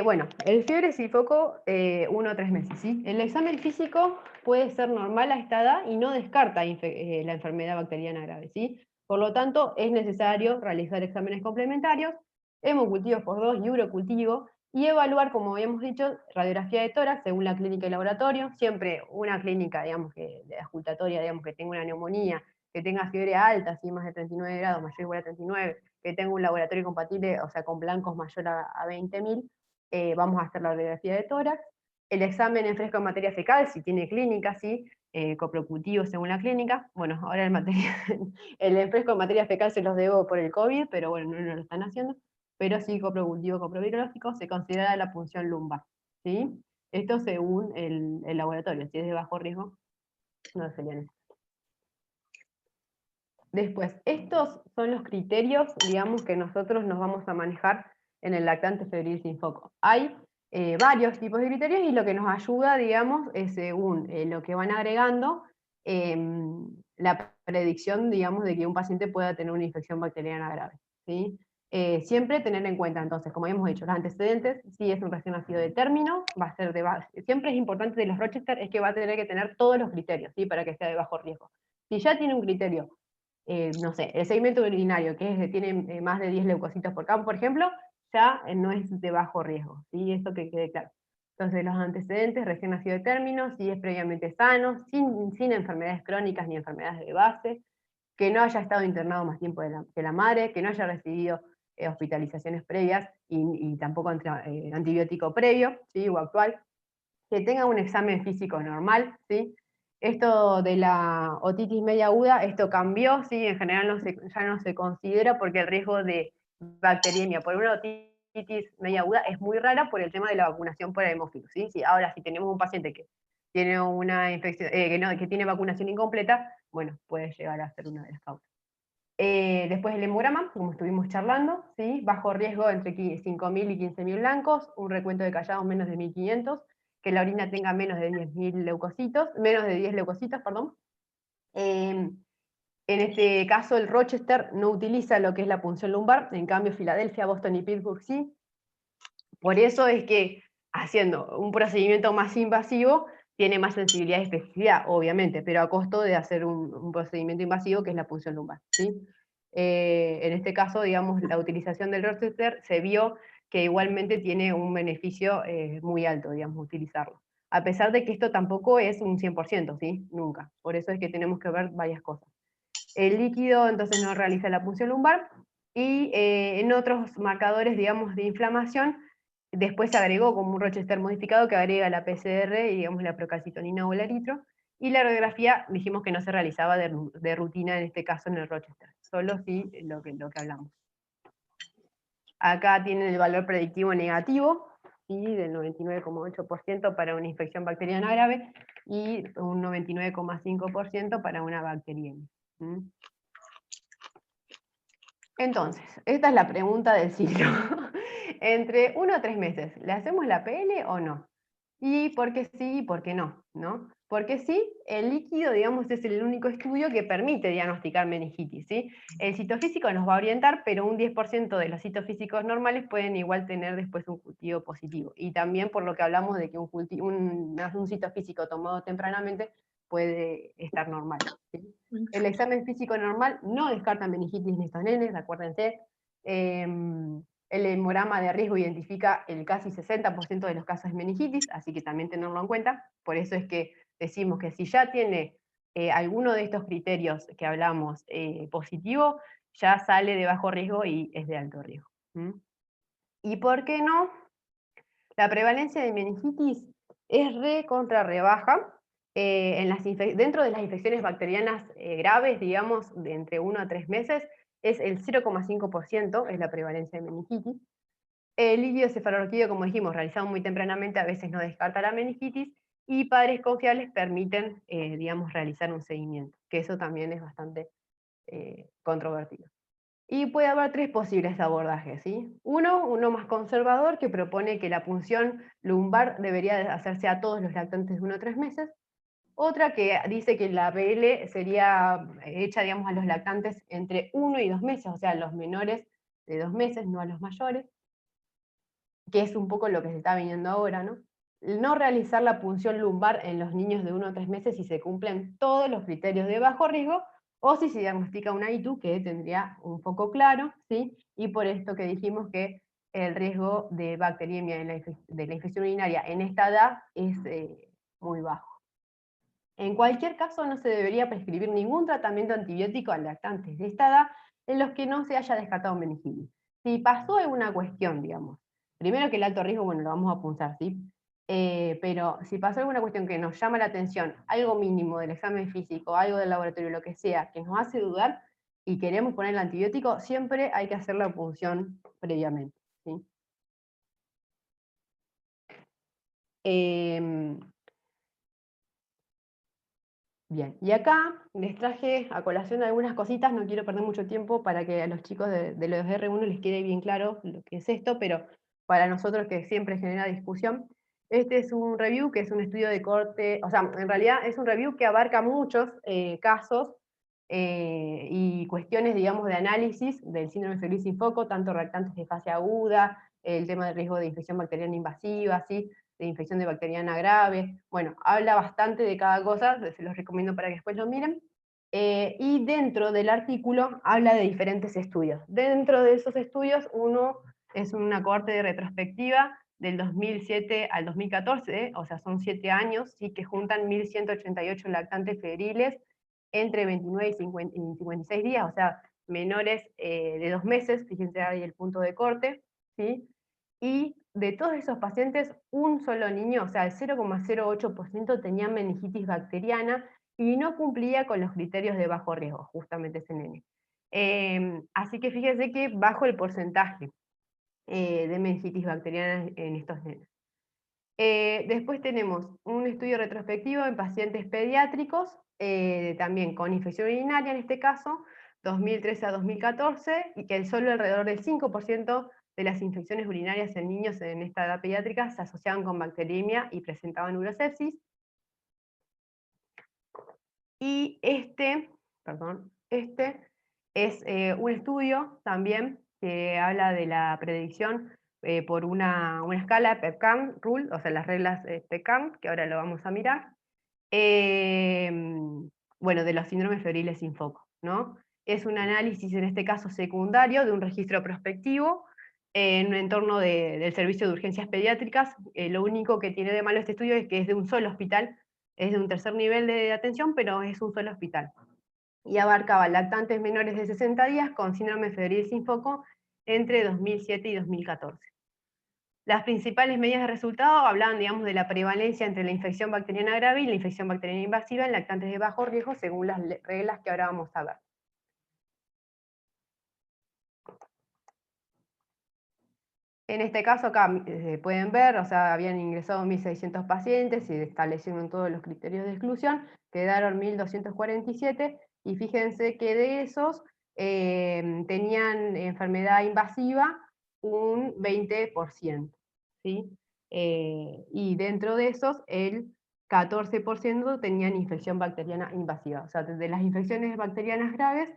A: Bueno, el fiebre sin foco 1 a 3 meses. ¿Sí? El examen físico puede ser normal a esta edad y no descarta la enfermedad bacteriana grave. ¿Sí? Por lo tanto, es necesario realizar exámenes complementarios, hemocultivos por 2 y urocultivo, y evaluar, como habíamos dicho, radiografía de tórax según la clínica y laboratorio. Siempre una clínica, digamos, de auscultatoria, digamos, que tenga una neumonía, que tenga fiebre alta, ¿sí? Más de 39 grados, mayor o igual a 39, que tenga un laboratorio compatible, o sea, con blancos mayor a 20.000, vamos a hacer la radiografía de tórax. El examen en fresco en materia fecal, si tiene clínica, sí, coprocutivo según la clínica. Bueno, ahora el en fresco en materia fecal se los debo por el COVID, pero bueno, no lo están haciendo. Pero sí, coprocultivo, coprovirológico, se considera la punción lumbar, ¿sí? Esto según el laboratorio, si es de bajo riesgo, no sería necesario. Después, estos son los criterios, digamos, que nosotros nos vamos a manejar en el lactante febril sin foco. Hay varios tipos de criterios y lo que nos ayuda, digamos, es según lo que van agregando, la predicción, digamos, de que un paciente pueda tener una infección bacteriana grave, ¿sí? Siempre tener en cuenta, entonces, como habíamos dicho, los antecedentes, si es un recién nacido de término, va a ser de base. Siempre es importante de los Rochester, es que va a tener que tener todos los criterios, ¿sí? Para que sea de bajo riesgo. Si ya tiene un criterio, no sé, el segmento urinario, que tiene más de 10 leucocitos por campo, por ejemplo, ya no es de bajo riesgo, ¿sí? Esto que quede claro. Entonces, los antecedentes, recién nacido de término, si es previamente sano, sin enfermedades crónicas ni enfermedades de base, que no haya estado internado más tiempo que la madre, que no haya recibido hospitalizaciones previas y tampoco antibiótico previo, ¿sí? O actual, que tenga un examen físico normal, ¿sí? Esto de la otitis media aguda, esto cambió, ¿sí? En general ya no se considera porque el riesgo de bacteriemia por una otitis meningitis media aguda es muy rara por el tema de la vacunación por el hemófilos, ¿sí? Ahora, si tenemos un paciente que tiene una infección, que tiene vacunación incompleta, bueno, puede llegar a ser una de las causas. Después el hemograma, como estuvimos charlando, ¿sí? Bajo riesgo entre 5.000 y 15.000 blancos, un recuento de callados menos de 1.500, que la orina tenga menos de 10.000 leucocitos, menos de 10 leucocitos, perdón. En este caso el Rochester no utiliza lo que es la punción lumbar, en cambio Filadelfia, Boston y Pittsburgh sí. Por eso es que haciendo un procedimiento más invasivo tiene más sensibilidad y especificidad, obviamente, pero a costo de hacer un procedimiento invasivo que es la punción lumbar, ¿sí? En este caso, digamos, la utilización del Rochester se vio que igualmente tiene un beneficio muy alto, digamos, utilizarlo. A pesar de que esto tampoco es un 100%, ¿sí? Nunca. Por eso es que tenemos que ver varias cosas. El líquido entonces no realiza la punción lumbar, y en otros marcadores, digamos, de inflamación, después se agregó como un Rochester modificado que agrega la PCR y, digamos, la procalcitonina o el eritro, y la radiografía dijimos que no se realizaba de rutina en este caso en el Rochester, solo sí lo que hablamos. Acá tienen el valor predictivo negativo, ¿sí? Del 99,8% para una infección bacteriana grave, y un 99,5% para una bacteriemia. Entonces, esta es la pregunta del siglo. Entre 1 a 3 meses, ¿le hacemos la PL o no? Y por qué sí y por qué no, ¿no? Porque sí, el líquido, digamos, es el único estudio que permite diagnosticar meningitis, ¿sí? El citofísico nos va a orientar, pero un 10% de los citofísicos normales pueden igual tener después un cultivo positivo. Y también por lo que hablamos de que un citofísico tomado tempranamente puede estar normal, ¿sí? El examen físico normal no descarta meningitis en estos nenes, acuérdense. El hemograma de riesgo identifica el casi 60% de los casos de meningitis, así que también tenerlo en cuenta. Por eso es que decimos que si ya tiene alguno de estos criterios que hablamos positivo, ya sale de bajo riesgo y es de alto riesgo. ¿Y por qué no? La prevalencia de meningitis es re baja. Dentro de las infecciones bacterianas graves, digamos, de entre 1 a 3 meses, es el 0,5% es la prevalencia de meningitis. El líquido cefalorraquídeo, como dijimos, realizado muy tempranamente, a veces no descarta la meningitis, y padres confiables permiten, digamos, realizar un seguimiento, que eso también es bastante controvertido. Y puede haber 3 posibles abordajes, ¿sí? Uno más conservador, que propone que la punción lumbar debería hacerse a todos los lactantes de 1 a 3 meses. Otra que dice que la PL sería hecha, digamos, a los lactantes entre 1 y 2 meses, o sea, a los menores de 2 meses, no a los mayores, que es un poco lo que se está viniendo ahora, ¿no? No realizar la punción lumbar en los niños de 1 a 3 meses si se cumplen todos los criterios de bajo riesgo, o si se diagnostica una ITU que tendría un foco claro, ¿sí? Y por esto que dijimos que el riesgo de bacteriemia de la infección urinaria en esta edad es muy bajo. En cualquier caso, no se debería prescribir ningún tratamiento antibiótico a lactantes de esta edad en los que no se haya descartado meningitis. Si pasó alguna cuestión, digamos, primero que el alto riesgo, bueno, lo vamos a punzar, ¿sí? Pero si pasó alguna cuestión que nos llama la atención, algo mínimo del examen físico, algo del laboratorio, lo que sea, que nos hace dudar y queremos poner el antibiótico, siempre hay que hacer la punción previamente, ¿sí? Bien, y acá les traje a colación algunas cositas, no quiero perder mucho tiempo para que a los chicos de los R1 les quede bien claro lo que es esto, pero para nosotros que siempre genera discusión, este es un review que es un estudio de corte, o sea, en realidad es un review que abarca muchos casos y cuestiones, digamos, de análisis del síndrome febril sin foco, tanto reactantes de fase aguda, el tema del riesgo de infección bacteriana invasiva, ¿sí? De infección de bacteriana grave. Bueno, habla bastante de cada cosa, se los recomiendo para que después lo miren. Y dentro del artículo habla de diferentes estudios. Dentro de esos estudios, uno es una cohorte de retrospectiva del 2007 al 2014, o sea, son 7 años, ¿sí? Que juntan 1.188 lactantes febriles entre 29 y 56 días, o sea, menores de 2 meses, fíjense ahí el punto de corte, ¿sí? Y de todos esos pacientes, un solo niño, o sea, el 0,08% tenía meningitis bacteriana y no cumplía con los criterios de bajo riesgo, justamente ese nene. Así que fíjense que bajo el porcentaje de meningitis bacteriana en estos nenes. Después tenemos un estudio retrospectivo en pacientes pediátricos, también con infección urinaria en este caso, 2013 a 2014, y que solo alrededor del 5% de las infecciones urinarias en niños en esta edad pediátrica se asociaban con bacteriemia y presentaban urosepsis. Y este es un estudio también que habla de la predicción por una escala PEPCAM Rule, o sea, las reglas PEPCAM, que ahora lo vamos a mirar, bueno, de los síndromes febriles sin foco, ¿no? Es un análisis, en este caso secundario, de un registro prospectivo en un entorno del servicio de urgencias pediátricas. Lo único que tiene de malo este estudio es que es de un solo hospital, es de un tercer nivel de atención, pero es un solo hospital. Y abarcaba lactantes menores de 60 días con síndrome febril sin foco entre 2007 y 2014. Las principales medidas de resultado hablaban, digamos, de la prevalencia entre la infección bacteriana grave y la infección bacteriana invasiva en lactantes de bajo riesgo, según las reglas que ahora vamos a ver. En este caso acá pueden ver, o sea, habían ingresado 1.600 pacientes y establecieron todos los criterios de exclusión, quedaron 1.247, y fíjense que de esos tenían enfermedad invasiva un 20%, ¿sí? Y dentro de esos el 14% tenían infección bacteriana invasiva. O sea, de las infecciones bacterianas graves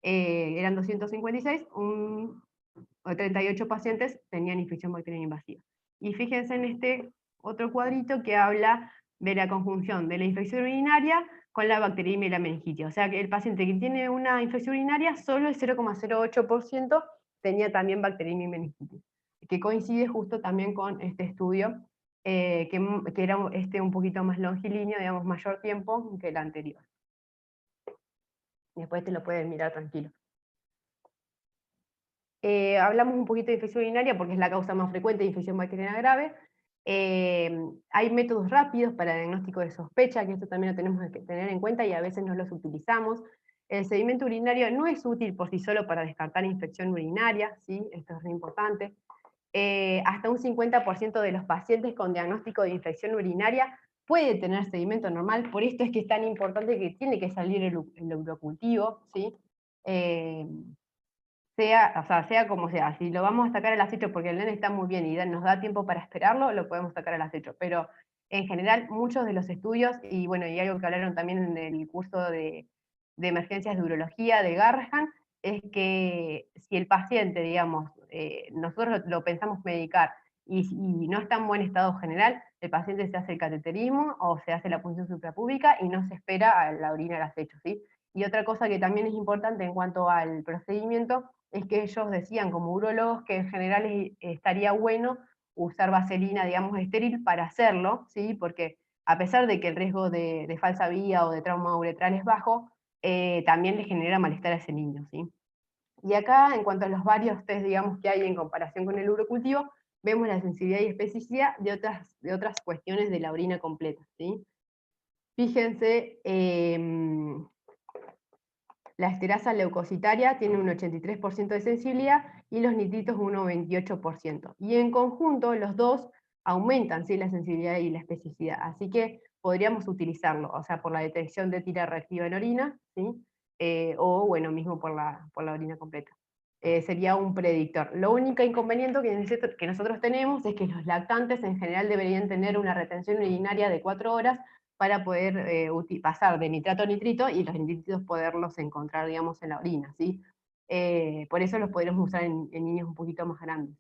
A: eran 256, o 38 pacientes tenían infección bacteriana invasiva. Y fíjense en este otro cuadrito que habla de la conjunción de la infección urinaria con la bacteriemia y la meningitis. O sea que el paciente que tiene una infección urinaria, solo el 0,08% tenía también bacteriemia y meningitis, que coincide justo también con este estudio, que era un poquito más longilíneo, digamos, mayor tiempo que el anterior. Después te lo pueden mirar tranquilo. Hablamos un poquito de infección urinaria porque es la causa más frecuente de infección bacteriana grave. Hay métodos rápidos para el diagnóstico de sospecha, que esto también lo tenemos que tener en cuenta y a veces no los utilizamos. El sedimento urinario no es útil por sí solo para descartar infección urinaria, ¿sí? Esto es muy importante. Hasta un 50% de los pacientes con diagnóstico de infección urinaria puede tener sedimento normal, por esto es que es tan importante que tiene que salir el urocultivo, ¿sí? Sea como sea, si lo vamos a sacar al acecho porque el nene está muy bien y nos da tiempo para esperarlo, lo podemos sacar al acecho, pero en general muchos de los estudios, y bueno, y algo que hablaron también en el curso de emergencias de urología de Garrahan, es que si el paciente, digamos, nosotros lo pensamos medicar y no está en buen estado general, el paciente se hace el cateterismo o se hace la punción suprapúbica y no se espera a la orina al acecho, ¿sí? Y otra cosa que también es importante en cuanto al procedimiento es que ellos decían como urólogos que en general estaría bueno usar vaselina, digamos, estéril para hacerlo, ¿sí? Porque a pesar de que el riesgo de falsa vía o de trauma uretral es bajo, también le genera malestar a ese niño, ¿sí? Y acá, en cuanto a los varios test, digamos, que hay en comparación con el urocultivo, vemos la sensibilidad y especificidad de otras cuestiones de la orina completa, ¿sí? Fíjense, la esterasa leucocitaria tiene un 83% de sensibilidad y los nitritos un 98%. Y en conjunto los dos aumentan, ¿sí?, la sensibilidad y la especificidad. Así que podríamos utilizarlo, o sea, por la detección de tira reactiva en orina, ¿sí? O bueno, mismo por la orina completa. Sería un predictor. Lo único inconveniente que nosotros tenemos es que los lactantes en general deberían tener una retención urinaria de 4 horas para poder pasar de nitrato a nitrito y los nitritos poderlos encontrar, digamos, en la orina, ¿sí? Por eso los podríamos usar en niños un poquito más grandes.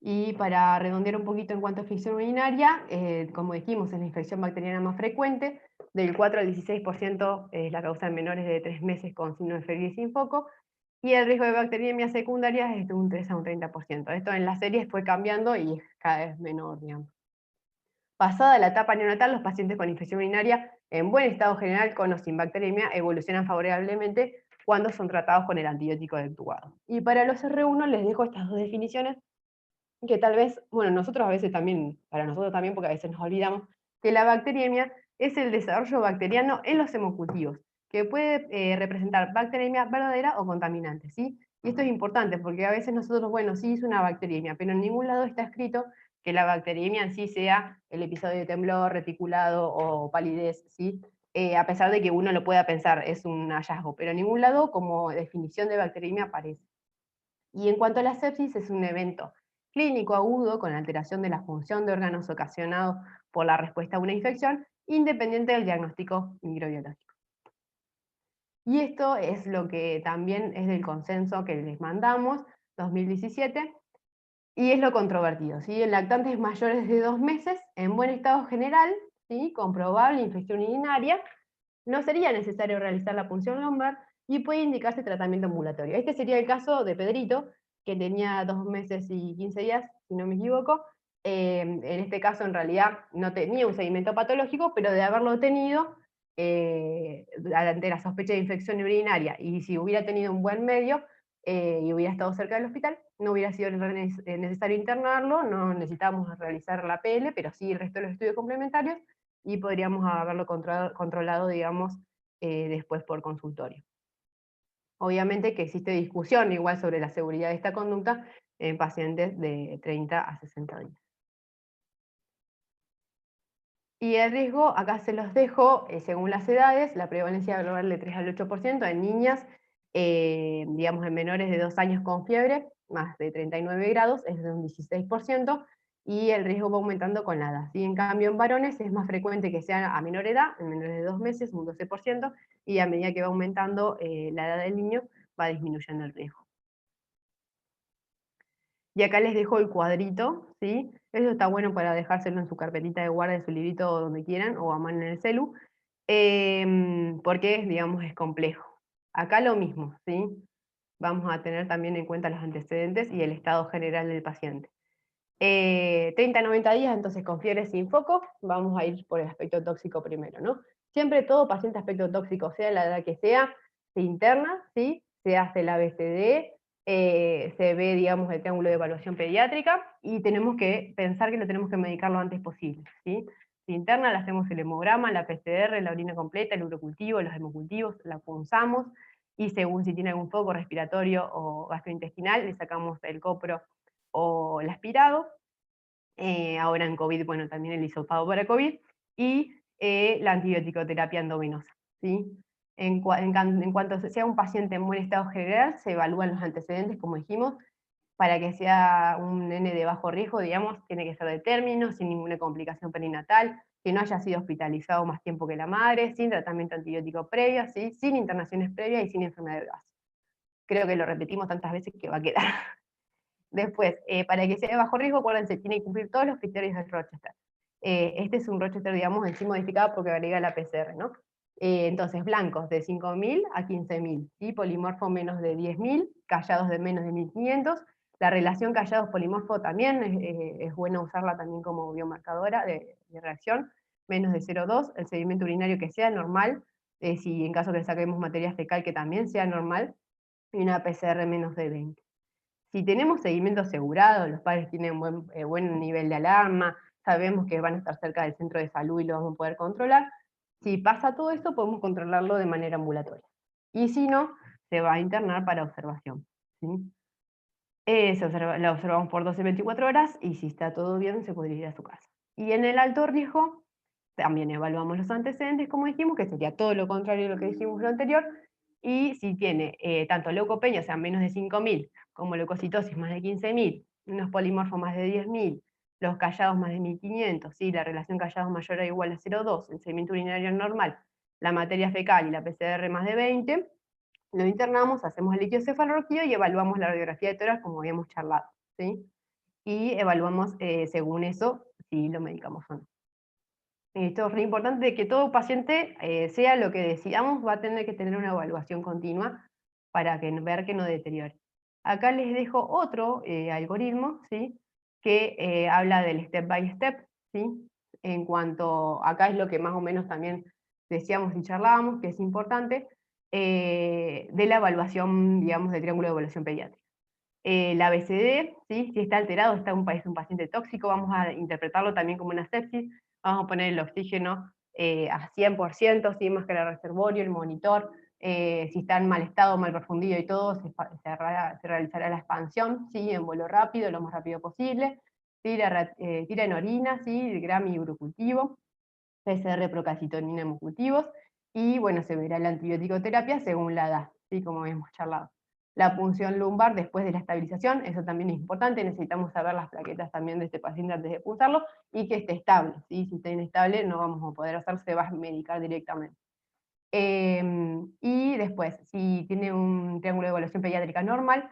A: Y para redondear un poquito en cuanto a infección urinaria, como dijimos, es la infección bacteriana más frecuente, del 4 al 16% es la causa en menores de 3 meses con síndrome febril sin foco, y el riesgo de bacteriemia secundaria es de un 3 a un 30%. Esto en las series fue cambiando y es cada vez menor, digamos. Pasada la etapa neonatal, los pacientes con infección urinaria en buen estado general con o sin bacteriemia evolucionan favorablemente cuando son tratados con el antibiótico adecuado. Y para los R1 les dejo estas dos definiciones que tal vez, bueno, nosotros a veces también, para nosotros también, porque a veces nos olvidamos, que la bacteriemia es el desarrollo bacteriano en los hemocultivos, que puede representar bacteriemia verdadera o contaminante, ¿sí? Y esto es importante porque a veces nosotros, bueno, sí es una bacteriemia, pero en ningún lado está escrito que la bacteriemia en sí sea el episodio de temblor, reticulado o palidez, ¿sí? A pesar de que uno lo pueda pensar, es un hallazgo, pero en ningún lado como definición de bacteriemia aparece. Y en cuanto a la sepsis, es un evento clínico agudo con alteración de la función de órganos ocasionado por la respuesta a una infección, independiente del diagnóstico microbiológico. Y esto es lo que también es del consenso que les mandamos, 2017, y es lo controvertido, ¿sí? En lactantes mayores de 2 meses, en buen estado general, ¿sí? Con probable infección urinaria, no sería necesario realizar la punción lumbar y puede indicarse tratamiento ambulatorio. Este sería el caso de Pedrito, que tenía 2 meses y 15 días, si no me equivoco. En este caso, en realidad, no tenía un seguimiento patológico, pero de haberlo tenido, ante la sospecha de infección urinaria, y si hubiera tenido un buen medio, y hubiera estado cerca del hospital, no hubiera sido necesario internarlo, no necesitábamos realizar la PL, pero sí el resto de los estudios complementarios, y podríamos haberlo controlado, digamos, después por consultorio. Obviamente que existe discusión igual sobre la seguridad de esta conducta en pacientes de 30 a 60 días. Y el riesgo, acá se los dejo, según las edades, la prevalencia global de 3 al 8% en niñas, digamos en menores de 2 años con fiebre, más de 39 grados, es de un 16%, y el riesgo va aumentando con la edad. ¿Sí? En cambio, en varones es más frecuente que sea a menor edad, en menores de 2 meses, un 12%, y a medida que va aumentando la edad del niño, va disminuyendo el riesgo. Y acá les dejo el cuadrito, ¿sí? Eso está bueno para dejárselo en su carpetita de guarda, en su librito, o donde quieran, o a mano en el celu, porque, digamos, es complejo. Acá lo mismo, ¿sí? Vamos a tener también en cuenta los antecedentes y el estado general del paciente. 30 a 90 días, entonces con fiebre sin foco, vamos a ir por el aspecto tóxico primero, ¿no? Siempre todo paciente aspecto tóxico, sea la edad que sea, se interna, ¿sí? Se hace el ABCD, se ve, digamos, el triángulo de evaluación pediátrica, y tenemos que pensar que lo tenemos que medicar lo antes posible, ¿sí? Se interna, le hacemos el hemograma, la PCR, la orina completa, el urocultivo, los hemocultivos, la punzamos, y según si tiene algún foco respiratorio o gastrointestinal, le sacamos el copro o el aspirado. Ahora en COVID, bueno, también el hisopado para COVID, y la antibiótico-terapia endovenosa, ¿sí? En cuanto sea un paciente en buen estado general, se evalúan los antecedentes, como dijimos. Para que sea un nene de bajo riesgo, digamos, tiene que ser de término, sin ninguna complicación perinatal, que no haya sido hospitalizado más tiempo que la madre, sin tratamiento antibiótico previo, ¿sí? Sin internaciones previas y sin enfermedad de base. Creo que lo repetimos tantas veces que va a quedar. Después, para que sea de bajo riesgo, acuérdense, tiene que cumplir todos los criterios del Rochester. Este es un Rochester, digamos, en sí modificado porque agrega la PCR, ¿no? Entonces, blancos de 5.000 a 15.000, ¿sí? Polimorfo menos de 10.000, callados de menos de 1.500. La relación callados-polimorfo también es bueno usarla también como biomarcadora de reacción, menos de 0,2, el sedimento urinario que sea normal, si en caso que le saquemos materia fecal que también sea normal, y una PCR menos de 20. Si tenemos seguimiento asegurado, los padres tienen buen nivel de alarma, sabemos que van a estar cerca del centro de salud y lo vamos a poder controlar, si pasa todo esto podemos controlarlo de manera ambulatoria. Y si no, se va a internar para observación, ¿sí? La observamos por 12-24 horas y si está todo bien se podría ir a su casa. Y en el alto riesgo, también evaluamos los antecedentes, como dijimos, que sería todo lo contrario de lo que dijimos lo anterior, y si tiene tanto leucopenia, o sea, menos de 5.000, como leucocitosis más de 15.000, unos polimorfos más de 10.000, los callados más de 1.500, ¿sí? La relación callados mayor o igual a 0,2, el sedimento urinario normal, la materia fecal y la PCR más de 20, lo internamos, hacemos el litioencefalografía y evaluamos la radiografía de tórax como habíamos charlado, ¿sí? Y evaluamos según eso si lo medicamos o no. Esto es re importante, que todo paciente, sea lo que decidamos, va a tener que tener una evaluación continua para ver que no deteriore. Acá les dejo otro algoritmo, ¿sí? Que habla del step by step, ¿sí? En cuanto, acá es lo que más o menos también decíamos y charlábamos, que es importante, de la evaluación, digamos, del triángulo de evaluación pediátrica. La ABCD, ¿sí? Si está alterado, es un paciente tóxico, vamos a interpretarlo también como una sepsis, vamos a poner el oxígeno a 100%, ¿sí? Máscara de reservorio, el monitor, si está en mal estado, mal perfundido y todo, se realizará la expansión, ¿sí? En vuelo rápido, lo más rápido posible, tira en orina, ¿sí? Gram y urocultivo, PCR procalcitonina en cultivos, y bueno, se verá la antibiótico-terapia según la edad, ¿sí? Como hemos charlado. La punción lumbar después de la estabilización, eso también es importante, necesitamos saber las plaquetas también de este paciente antes de punzarlo, y que esté estable, ¿sí? Si está inestable no vamos a poder hacer, se va a medicar directamente. Y después, si tiene un triángulo de evaluación pediátrica normal,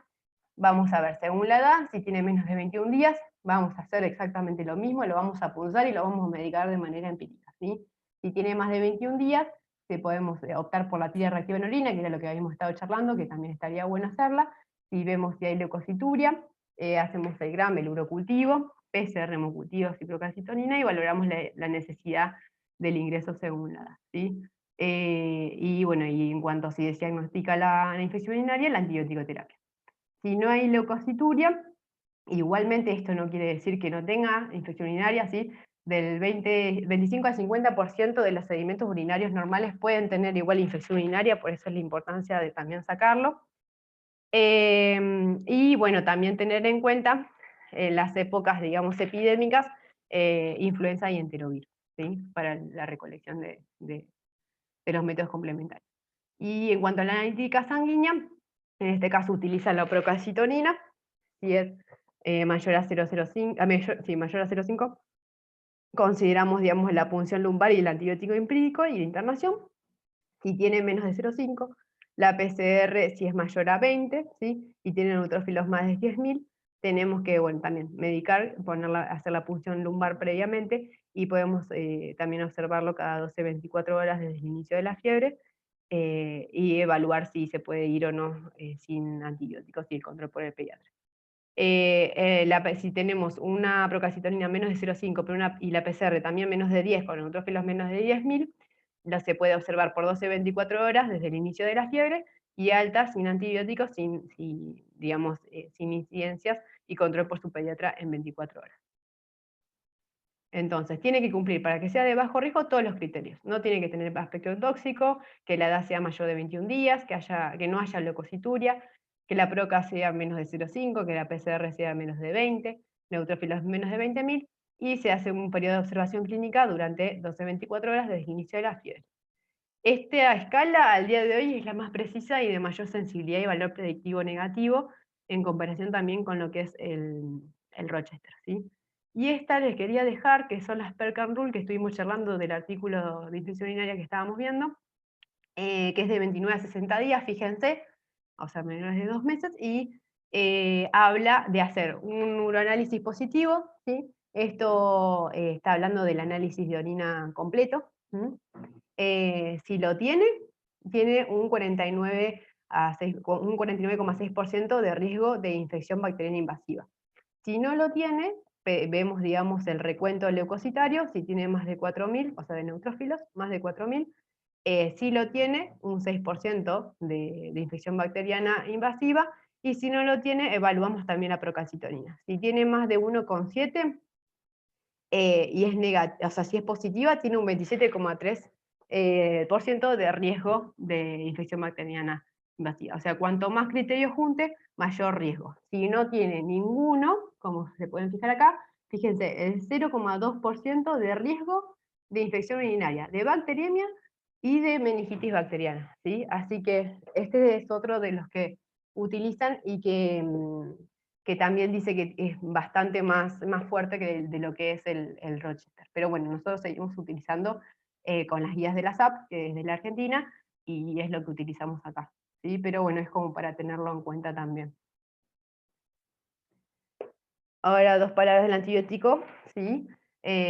A: vamos a ver según la edad, si tiene menos de 21 días, vamos a hacer exactamente lo mismo, lo vamos a punzar y lo vamos a medicar de manera empírica, ¿sí? Si tiene más de 21 días, podemos optar por la tira reactiva en orina, que era lo que habíamos estado charlando, que también estaría bueno hacerla. Si vemos si hay leucocituria, hacemos el gram, el urocultivo, PCR hemocultivos y procalcitonina, y valoramos la necesidad del ingreso según la edad, ¿sí? Y bueno, y en cuanto a si se diagnostica la infección urinaria, la antibiótico-terapia. Si no hay leucocituria, igualmente esto no quiere decir que no tenga infección urinaria, ¿sí? Del 25 al 50% de los sedimentos urinarios normales pueden tener igual infección urinaria, por eso es la importancia de también sacarlo. Y bueno, también tener en cuenta en las épocas, digamos, epidémicas, influenza y enterovirus, ¿sí? Para la recolección de los métodos complementarios. Y en cuanto a la analítica sanguínea, en este caso utiliza la procalcitonina, si es mayor a 0,05, mayor a 0,5, consideramos, digamos, la punción lumbar y el antibiótico empírico y la internación. Si tiene menos de 0,5, la PCR si es mayor a 20, ¿sí? Y tiene neutrófilos más de 10.000, tenemos que, bueno, también medicar, hacer la punción lumbar previamente, y podemos también observarlo cada 12-24 horas desde el inicio de la fiebre, y evaluar si se puede ir o no sin antibióticos y el control por el pediatra. Si tenemos una procalcitonina menos de 0,5 y la PCR también menos de 10, con neutrófilos menos de 10.000, se puede observar por 12-24 horas desde el inicio de la fiebre, y alta sin antibióticos, sin incidencias, y control por su pediatra en 24 horas. Entonces, tiene que cumplir, para que sea de bajo riesgo, todos los criterios. No tiene que tener aspecto tóxico, que la edad sea mayor de 21 días, que no haya leucocituria, que la proca sea menos de 0,5, que la PCR sea menos de 20, neutrófilos menos de 20.000, y se hace un periodo de observación clínica durante 12-24 horas desde el inicio de la fiebre. Esta escala, al día de hoy, es la más precisa y de mayor sensibilidad y valor predictivo negativo, en comparación también con lo que es el Rochester, ¿sí? Y esta les quería dejar, que son las PERCAM Rule, que estuvimos charlando del artículo de infección urinaria que estábamos viendo, que es de 29 a 60 días, fíjense, o sea, menores de 2 meses, y habla de hacer un uroanálisis positivo, ¿sí? Esto está hablando del análisis de orina completo. Si lo tiene un 49,6% de riesgo de infección bacteriana invasiva. Si no lo tiene, vemos, digamos, el recuento leucocitario, si tiene más de 4.000, o sea, de neutrófilos, más de 4.000, si lo tiene, un 6% de infección bacteriana invasiva, y si no lo tiene, evaluamos también la procalcitonina. Si tiene más de 1,7, y es negativa, o sea, si es positiva, tiene un 27,3% de riesgo de infección bacteriana invasiva. O sea, cuanto más criterios junte, mayor riesgo. Si no tiene ninguno, como se pueden fijar acá, fíjense, el 0,2% de riesgo de infección urinaria, de bacteriemia y de meningitis bacteriana, ¿sí? Así que este es otro de los que utilizan, y que también dice que es bastante más fuerte que de lo que es el Rochester. Pero bueno, nosotros seguimos utilizando con las guías de la SAP, que es de la Argentina, y es lo que utilizamos acá, ¿sí? Pero bueno, es como para tenerlo en cuenta también. Ahora, 2 palabras del antibiótico, ¿sí?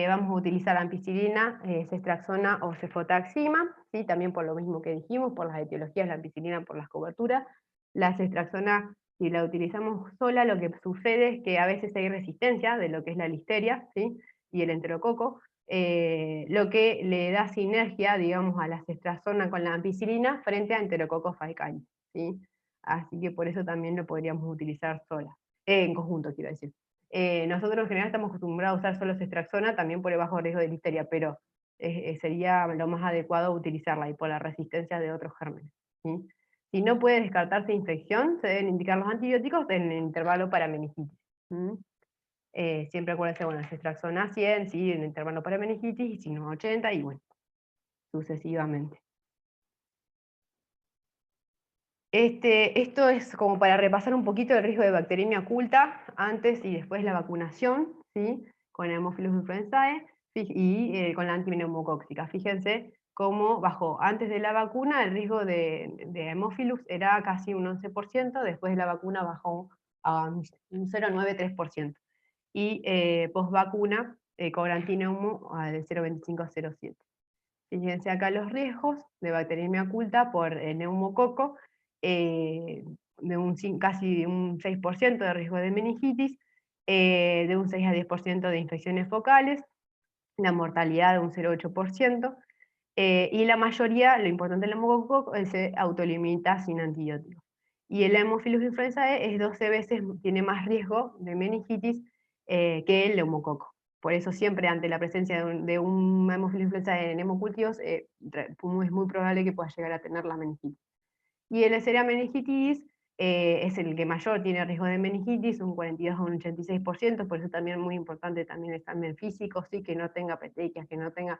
A: Vamos a utilizar ampicilina, cestraxona o cefotaxima, ¿sí? También por lo mismo que dijimos, por las etiologías, la ampicilina por las coberturas. La cestraxona, si la utilizamos sola, lo que sucede es que a veces hay resistencia de lo que es la listeria, ¿sí? Y el enterococo, lo que le da sinergia, digamos, a la cestraxona con la ampicilina frente a Enterococcus faecalis, ¿sí? Así que por eso también lo podríamos utilizar sola, en conjunto, quiero decir. Nosotros en general estamos acostumbrados a usar solo cestraxona, también por el bajo riesgo de listeria, pero sería lo más adecuado utilizarla, y por la resistencia de otros gérmenes, ¿sí? Si no puede descartarse infección, se deben indicar los antibióticos en el intervalo para meningitis. Siempre acuérdense, bueno, ceftriaxona 100, ¿sí? En el intervalo para meningitis, y si no 80, y bueno, sucesivamente. Esto es como para repasar un poquito el riesgo de bacteriemia oculta antes y después de la vacunación, ¿sí? Con Haemophilus influenzae y con la antineumocóxica. Fíjense cómo bajó. Antes de la vacuna el riesgo de Haemophilus era casi un 11%, después de la vacuna bajó a un 0,93%. Y post vacuna con antineumo de 0,25 a 0,7. Fíjense acá los riesgos de bacteriemia oculta por neumococo, casi un 6% de riesgo de meningitis, de un 6 a 10% de infecciones focales, la mortalidad de un 0,8%, y la mayoría, lo importante del neumococo, se autolimita sin antibióticos. Y el Haemophilus influenzae es 12 veces, tiene más riesgo de meningitis que el neumococo. Por eso siempre ante la presencia de un Haemophilus influenzae en hemocultivos, es muy probable que pueda llegar a tener la meningitis. Y el Neisseria meningitidis es el que mayor tiene riesgo de meningitis, un 42 a un 86%, por eso también muy importante también el examen físico, ¿sí? Que no tenga petequias, que no tenga,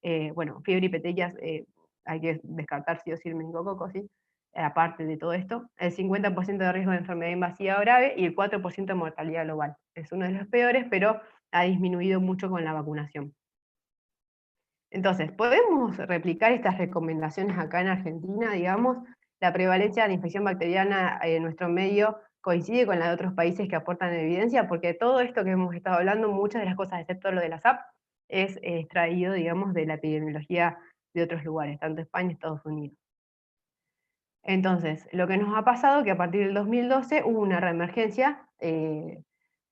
A: fiebre y petequias, hay que descartar sí o sí el meningococo, ¿sí? Aparte de todo esto, el 50% de riesgo de enfermedad invasiva grave y el 4% de mortalidad global. Es uno de los peores, pero ha disminuido mucho con la vacunación. Entonces, ¿podemos replicar estas recomendaciones acá en Argentina, digamos? La prevalencia de infección bacteriana en nuestro medio coincide con la de otros países que aportan evidencia, porque todo esto que hemos estado hablando, muchas de las cosas, excepto lo de la SAP, es extraído, digamos, de la epidemiología de otros lugares, tanto España y Estados Unidos. Entonces, lo que nos ha pasado es que a partir del 2012 hubo una reemergencia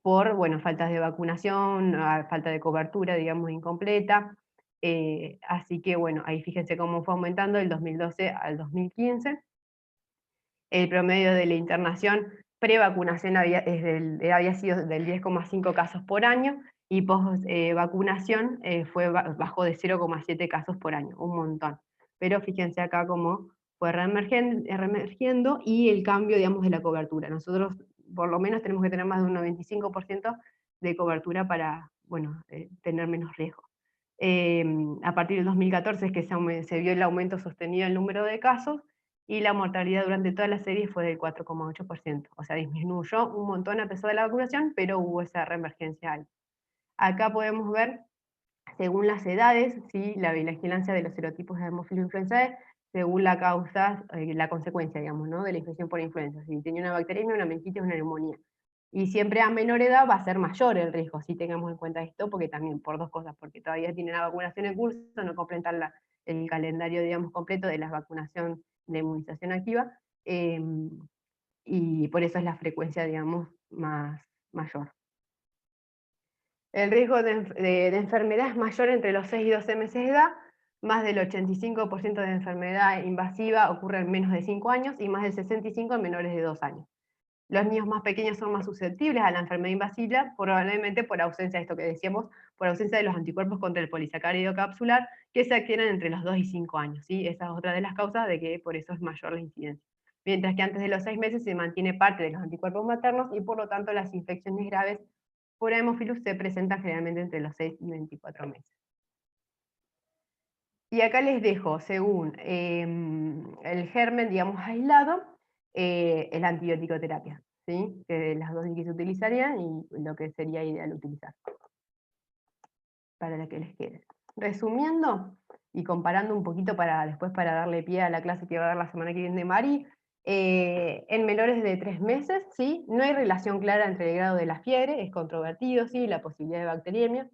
A: por, bueno, faltas de vacunación, falta de cobertura, digamos, incompleta. Así que, bueno, ahí fíjense cómo fue aumentando del 2012 al 2015. El promedio de la internación pre-vacunación había sido del 10,5 casos por año, y post-vacunación bajó de 0,7 casos por año, un montón. Pero fíjense acá cómo fue reemergiendo, y el cambio, digamos, de la cobertura. Nosotros por lo menos tenemos que tener más de un 95% de cobertura para, bueno, tener menos riesgo. A partir del 2014 es que se vio el aumento sostenido del número de casos, y la mortalidad durante toda la serie fue del 4,8%. O sea, disminuyó un montón a pesar de la vacunación, pero hubo esa reemergencia ahí. Acá podemos ver, según las edades, ¿sí? La vigilancia de los serotipos de Haemophilus influenzae, según la causa, la consecuencia, digamos, ¿no? De la infección por influenza. Si tenía una bacteriemia, una meningitis, una neumonía. Y siempre a menor edad va a ser mayor el riesgo, si tengamos en cuenta esto, porque también por dos cosas, porque todavía tienen la vacunación en curso, no completan el calendario, digamos, completo de la vacunación de inmunización activa, y por eso es la frecuencia, digamos, mayor. El riesgo de enfermedad es mayor entre los 6 y 12 meses de edad, más del 85% de enfermedad invasiva ocurre en menos de 5 años, y más del 65% en menores de 2 años. Los niños más pequeños son más susceptibles a la enfermedad invasiva, probablemente por ausencia de esto que decíamos, por ausencia de los anticuerpos contra el polisacárido capsular, que se adquieren entre los 2 y 5 años, ¿sí? Esa es otra de las causas de que por eso es mayor la incidencia. Mientras que antes de los 6 meses se mantiene parte de los anticuerpos maternos, y por lo tanto las infecciones graves por Haemophilus se presentan generalmente entre los 6 y 24 meses. Y acá les dejo, según el germen, digamos, aislado, la antibiótico-terapia, ¿sí? Que las dosis que se utilizarían y lo que sería ideal utilizar para la que les quede. Resumiendo y comparando un poquito después para darle pie a la clase que va a dar la semana que viene de Mari, en menores de 3 meses, ¿sí? No hay relación clara entre el grado de la fiebre, es controvertido, ¿sí? La posibilidad de bacteriemia.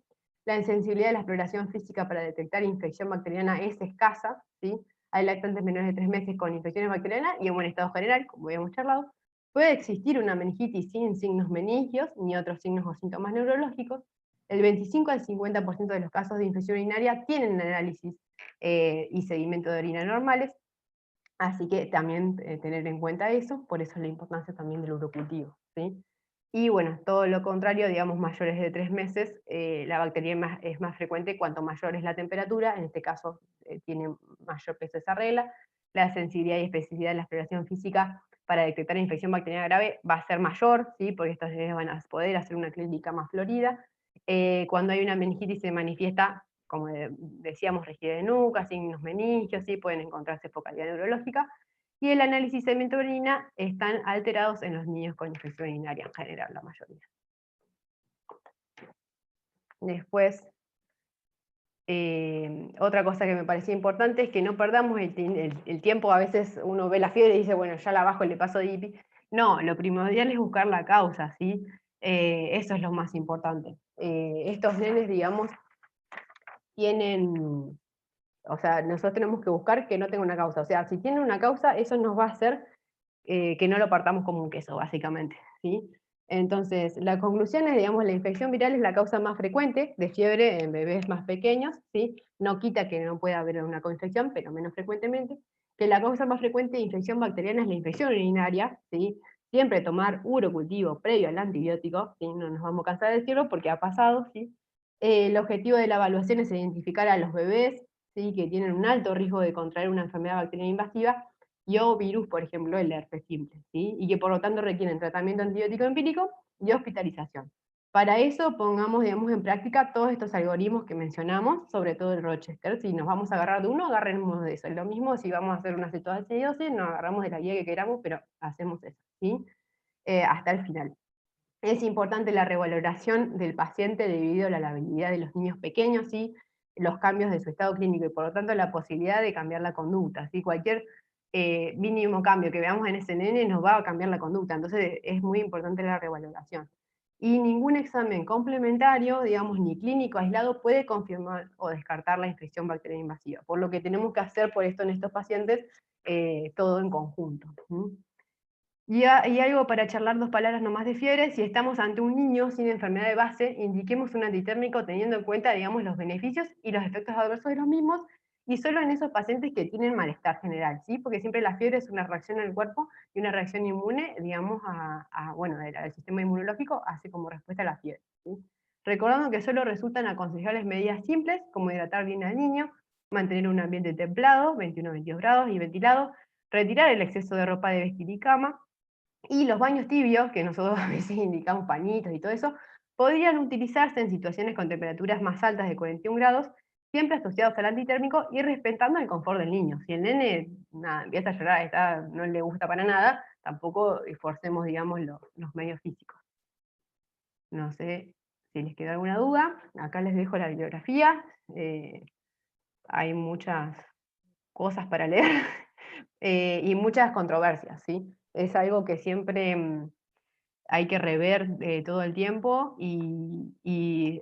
A: La insensibilidad de la exploración física para detectar infección bacteriana es escasa, ¿sí? Hay lactantes menores de 3 meses con infecciones bacterianas y en buen estado general, como habíamos charlado. Puede existir una meningitis sin signos meningios, ni otros signos o síntomas neurológicos. El 25 al 50% de los casos de infección urinaria tienen análisis y sedimento de orina normales, así que también tener en cuenta eso, por eso la importancia también del urocultivo, ¿sí? Y bueno, todo lo contrario, digamos, mayores de 3 meses, la bacteria es más frecuente cuanto mayor es la temperatura, en este caso tiene mayor peso esa regla, la sensibilidad y especificidad de la exploración física para detectar infección bacteriana grave va a ser mayor, ¿sí? Porque estos nenes van a poder hacer una clínica más florida. Cuando hay una meningitis se manifiesta, como decíamos, rigidez de nuca, signos meningios, ¿sí? Pueden encontrarse focalidad neurológica, y el análisis de sedimentos de orina están alterados en los niños con infección urinaria en general, la mayoría. Después, otra cosa que me parecía importante es que no perdamos el tiempo. A veces uno ve la fiebre y dice, bueno, ya la bajo y le paso DIPI. No, lo primordial es buscar la causa, ¿sí? Eso es lo más importante. Estos nenes, digamos, tienen... O sea, nosotros tenemos que buscar que no tenga una causa. O sea, si tiene una causa, eso nos va a hacer que no lo partamos como un queso, básicamente, ¿sí? Entonces, la conclusión es, digamos, la infección viral es la causa más frecuente de fiebre en bebés más pequeños, ¿sí? No quita que no pueda haber una coinfección, pero menos frecuentemente. Que la causa más frecuente de infección bacteriana es la infección urinaria, ¿sí? Siempre tomar urocultivo previo al antibiótico, ¿sí? No nos vamos a cansar de decirlo porque ha pasado, ¿sí? El objetivo de la evaluación es identificar a los bebés, ¿sí? Que tienen un alto riesgo de contraer una enfermedad bacteriana invasiva y o virus, por ejemplo, el herpes simple, ¿sí? Y que por lo tanto requieren tratamiento antibiótico empírico y hospitalización. Para eso pongamos, digamos, en práctica todos estos algoritmos que mencionamos, sobre todo el Rochester. Si nos vamos a agarrar de uno, agarremos de eso. Es lo mismo si vamos a hacer una cetoacidosis, nos agarramos de la guía que queramos, pero hacemos eso, ¿sí? Hasta el final. Es importante la revaloración del paciente debido a la labilidad de los niños pequeños, ¿sí? Los cambios de su estado clínico y por lo tanto la posibilidad de cambiar la conducta, ¿sí? Cualquier mínimo cambio que veamos en ese nene nos va a cambiar la conducta, entonces es muy importante la revaloración. Y ningún examen complementario, digamos, ni clínico aislado, puede confirmar o descartar la infección bacteriana invasiva, por lo que tenemos que hacer por esto en estos pacientes todo en conjunto. Y algo para charlar, 2 palabras nomás de fiebre. Si estamos ante un niño sin enfermedad de base, indiquemos un antitérmico teniendo en cuenta, digamos, los beneficios y los efectos adversos de los mismos, y solo en esos pacientes que tienen malestar general, ¿sí? Porque siempre la fiebre es una reacción del cuerpo y una reacción inmune, digamos, bueno, del sistema inmunológico hace como respuesta a la fiebre, ¿sí? Recordando que solo resultan aconsejables medidas simples, como hidratar bien al niño, mantener un ambiente templado, 21-22 grados y ventilado, retirar el exceso de ropa de vestir y cama, y los baños tibios, que nosotros a veces indicamos pañitos y todo eso, podrían utilizarse en situaciones con temperaturas más altas de 41 grados, siempre asociados al antitérmico y respetando el confort del niño. Si el nene empieza a llorar, no le gusta para nada, tampoco esforcemos, digamos, los medios físicos. No sé si les queda alguna duda. Acá les dejo la bibliografía. Hay muchas cosas para leer y muchas controversias, ¿sí? Es algo que siempre hay que rever todo el tiempo y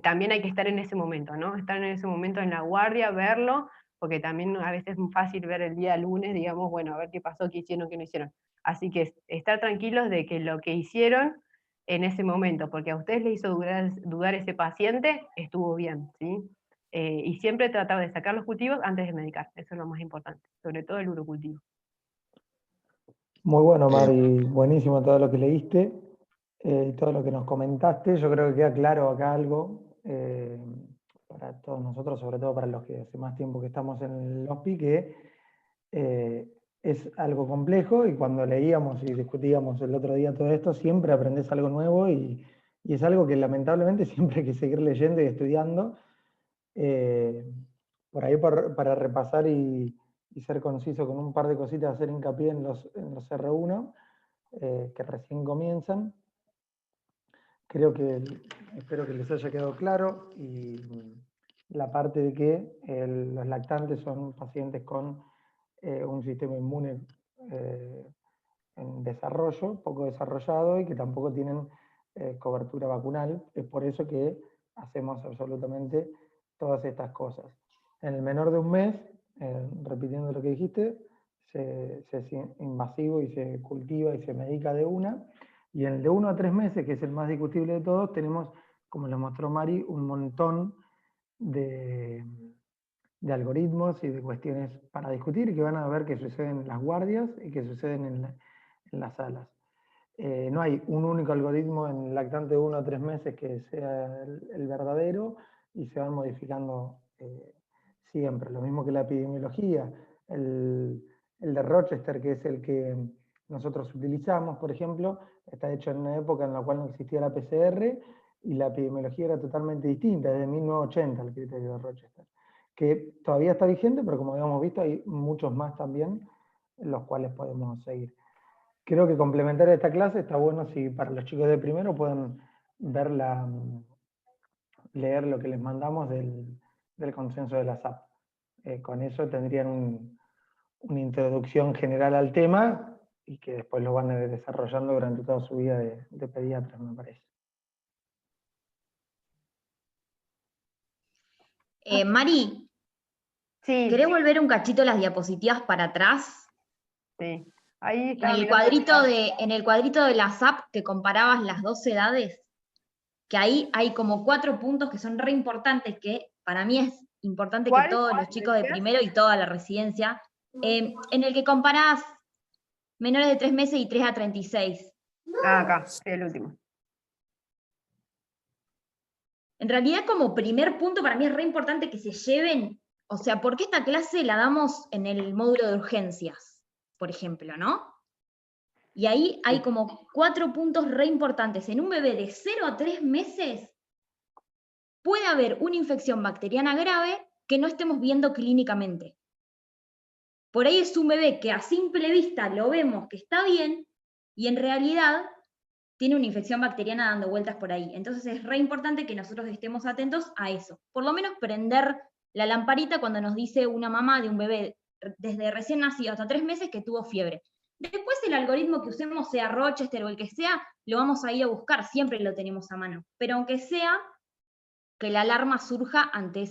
A: también hay que estar en ese momento, ¿no? Estar en ese momento en la guardia, verlo, porque también a veces es muy fácil ver el día lunes, digamos, bueno, a ver qué pasó, qué hicieron, qué no hicieron. Así que estar tranquilos de que lo que hicieron en ese momento, porque a ustedes les hizo dudar ese paciente, estuvo bien, ¿sí? Y siempre tratar de sacar los cultivos antes de medicar, eso es lo más importante, sobre todo el urocultivo.
C: Muy bueno, Mari, buenísimo todo lo que leíste, todo lo que nos comentaste. Yo creo que queda claro acá algo para todos nosotros, sobre todo para los que hace más tiempo que estamos en el HOSPI, que es algo complejo y cuando leíamos y discutíamos el otro día todo esto, siempre aprendes algo nuevo y es algo que lamentablemente siempre hay que seguir leyendo y estudiando. Por ahí para repasar y ser conciso con un par de cositas, hacer hincapié en los R1, que recién comienzan. Espero que les haya quedado claro, y la parte de que los lactantes son pacientes con un sistema inmune en desarrollo, poco desarrollado, y que tampoco tienen cobertura vacunal. Es por eso que hacemos absolutamente todas estas cosas. En el menor de un mes, repitiendo lo que dijiste, se es invasivo y se cultiva y se medica de una. Y en el de 1 a 3 meses, que es el más discutible de todos, tenemos, como lo mostró Mari, un montón de algoritmos y de cuestiones para discutir, que van a ver que suceden en las guardias y que suceden en las salas. no hay un único algoritmo en lactante 1 a 3 meses que sea el verdadero, y se van modificando siempre. Lo mismo que la epidemiología. El de Rochester, que es el que nosotros utilizamos, por ejemplo, está hecho en una época en la cual no existía la PCR y la epidemiología era totalmente distinta, desde 1980 el criterio de Rochester, que todavía está vigente, pero como habíamos visto hay muchos más también, los cuales podemos seguir. Creo que complementar esta clase está bueno si para los chicos de primero pueden ver leer lo que les mandamos del consenso de la SAP. Con eso tendrían una introducción general al tema y que después lo van a ir desarrollando durante toda su vida de pediatras, me parece.
F: Mari,
A: Sí,
F: ¿querés volver un cachito las diapositivas para atrás?
A: sí. Ahí
F: En
A: estaba
F: el
A: mirando
F: cuadrito de la SAP que comparabas las 2 edades, que ahí hay como 4 puntos que son re importantes, que para mí es importante que todos los chicos de primero y toda la residencia, en el que comparás menores de 3 meses y 3 a 36.
A: acá, el último.
F: En realidad, como primer punto, para mí es re importante que se lleven, o sea, porque esta clase la damos en el módulo de urgencias, por ejemplo, ¿no? Y ahí hay como 4 puntos re importantes. En un bebé de 0 a 3 meses puede haber una infección bacteriana grave que no estemos viendo clínicamente. Por ahí es un bebé que a simple vista lo vemos que está bien y en realidad tiene una infección bacteriana dando vueltas por ahí. Entonces es re importante que nosotros estemos atentos a eso. Por lo menos prender la lamparita cuando nos dice una mamá de un bebé desde recién nacido hasta 3 meses que tuvo fiebre. Después el algoritmo que usemos, sea Rochester o el que sea, lo vamos a ir a buscar, siempre lo tenemos a mano. Pero aunque sea que la alarma surja ante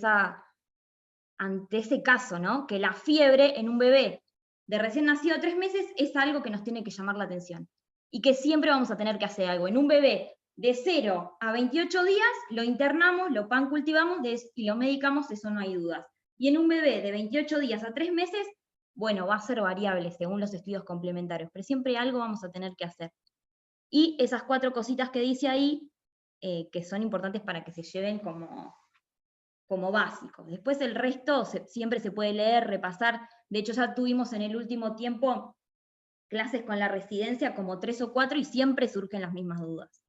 F: ese caso, ¿no? Que la fiebre en un bebé de recién nacido a 3 meses es algo que nos tiene que llamar la atención. Y que siempre vamos a tener que hacer algo. En un bebé de 0 a 28 días, lo internamos, lo pancultivamos y lo medicamos, eso no hay dudas. Y en un bebé de 28 días a 3 meses, bueno, va a ser variable según los estudios complementarios, pero siempre algo vamos a tener que hacer. Y esas 4 cositas que dice ahí, que son importantes para que se lleven como básicos. Después el resto siempre se puede leer, repasar. De hecho, ya tuvimos en el último tiempo clases con la residencia como 3 o 4 y siempre surgen las mismas dudas.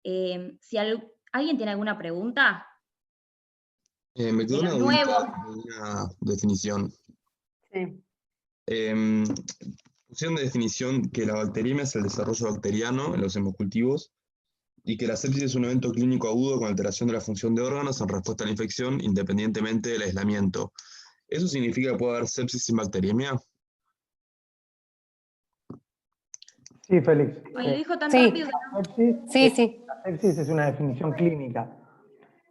F: Si alguien tiene alguna pregunta.
H: Me quedó una duda de una definición.
A: Sí.
H: Pusieron de definición que la bacteriemia es el desarrollo bacteriano en los hemocultivos y que la sepsis es un evento clínico agudo con alteración de la función de órganos en respuesta a la infección independientemente del aislamiento. ¿Eso significa que puede haber sepsis sin bacteriemia?
C: Sí, Félix.
F: Ay, lo dijo tan
E: Sí.
F: rápido.
E: Sí.
C: La sepsis es una definición clínica.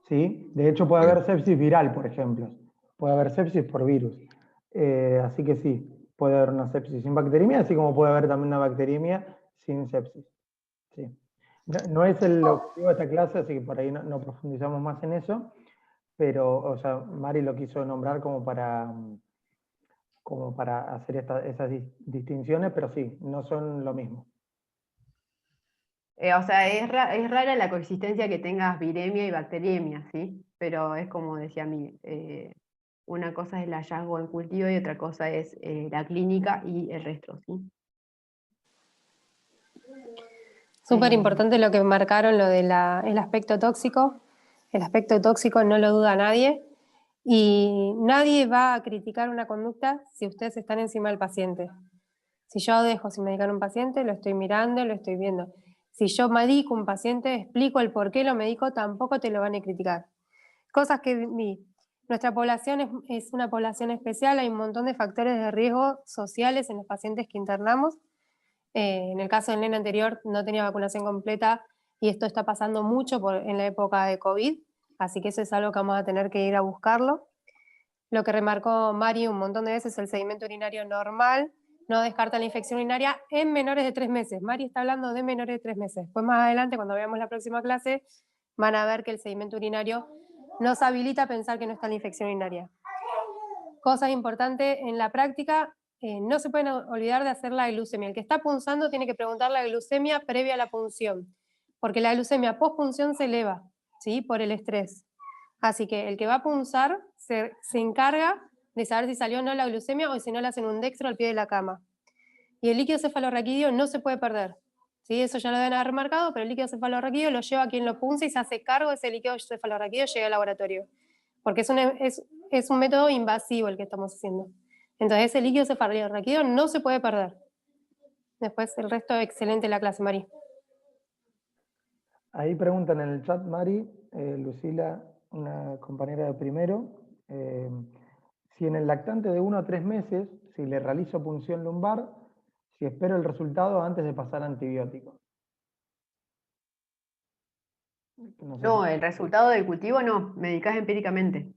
C: ¿Sí? De hecho, puede haber sepsis viral, por ejemplo. Puede haber sepsis por virus. Así que sí, puede haber una sepsis sin bacteriemia, así como puede haber también una bacteriemia sin sepsis. Sí. No es el objetivo de esta clase, así que por ahí no profundizamos más en eso, pero, o sea, Mari lo quiso nombrar como para hacer esas distinciones, pero sí, no son lo mismo.
A: O sea, es rara la coexistencia que tengas viremia y bacteriemia, ¿sí? Pero es como decía mi, una cosa es el hallazgo en cultivo y otra cosa es la clínica y el resto, ¿sí?
E: Súper importante lo que marcaron, lo del aspecto tóxico. El aspecto tóxico no lo duda nadie y nadie va a criticar una conducta si ustedes están encima del paciente. Si yo dejo sin medicar a un paciente, lo estoy mirando, lo estoy viendo. Si yo medico a un paciente, explico el por qué lo medico, tampoco te lo van a criticar. Cosas que vi. Nuestra población es una población especial, hay un montón de factores de riesgo sociales en los pacientes que internamos. En el caso del nene anterior no tenía vacunación completa y esto está pasando mucho en la época de COVID, así que eso es algo que vamos a tener que ir a buscarlo. Lo que remarcó Mari un montón de veces, el sedimento urinario normal, no descarta la infección urinaria en menores de 3 meses. Mari está hablando de menores de 3 meses. Después más adelante, cuando veamos la próxima clase, van a ver que el sedimento urinario nos habilita a pensar que no está la infección urinaria. Cosa importante en la práctica, no se pueden olvidar de hacer la glucemia. El que está punzando tiene que preguntar la glucemia previa a la punción, porque la glucemia post-punción se eleva, ¿sí? Por el estrés. Así que el que va a punzar se encarga de saber si salió o no la glucemia o si no le hacen un dextro al pie de la cama. Y el líquido cefalorraquídeo no se puede perder. ¿Sí? Eso ya lo deben haber marcado, pero el líquido cefalorraquídeo lo lleva quien lo punza y se hace cargo de ese líquido cefalorraquídeo y llega al laboratorio. Porque es un método invasivo el que estamos haciendo. Entonces ese líquido cefalorraquídeo no se puede perder. Después el resto, excelente la clase, Mari.
C: Ahí preguntan en el chat, Mari, Lucila, una compañera de primero, si en el lactante de 1 a 3 meses, si le realizo punción lumbar, si espero el resultado antes de pasar a antibiótico.
A: No, el resultado del cultivo no, medicás empíricamente.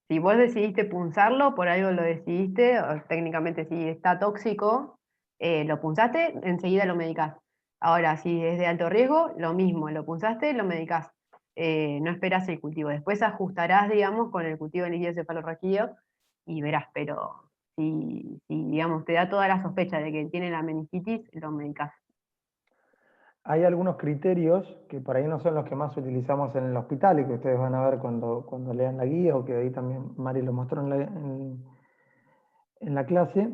A: Si vos decidiste punzarlo, por algo lo decidiste, o técnicamente si está tóxico, lo punzaste, enseguida lo medicás. Ahora, si es de alto riesgo, lo mismo, lo punzaste, lo medicás. No esperás el cultivo. Después ajustarás, digamos, con el cultivo de líquido cefalorraquídeo y verás, pero si, digamos, te da toda la sospecha de que tiene la meningitis, lo medicás.
C: Hay algunos criterios que por ahí no son los que más utilizamos en el hospital y que ustedes van a ver cuando lean la guía, o que ahí también Mari lo mostró en la clase,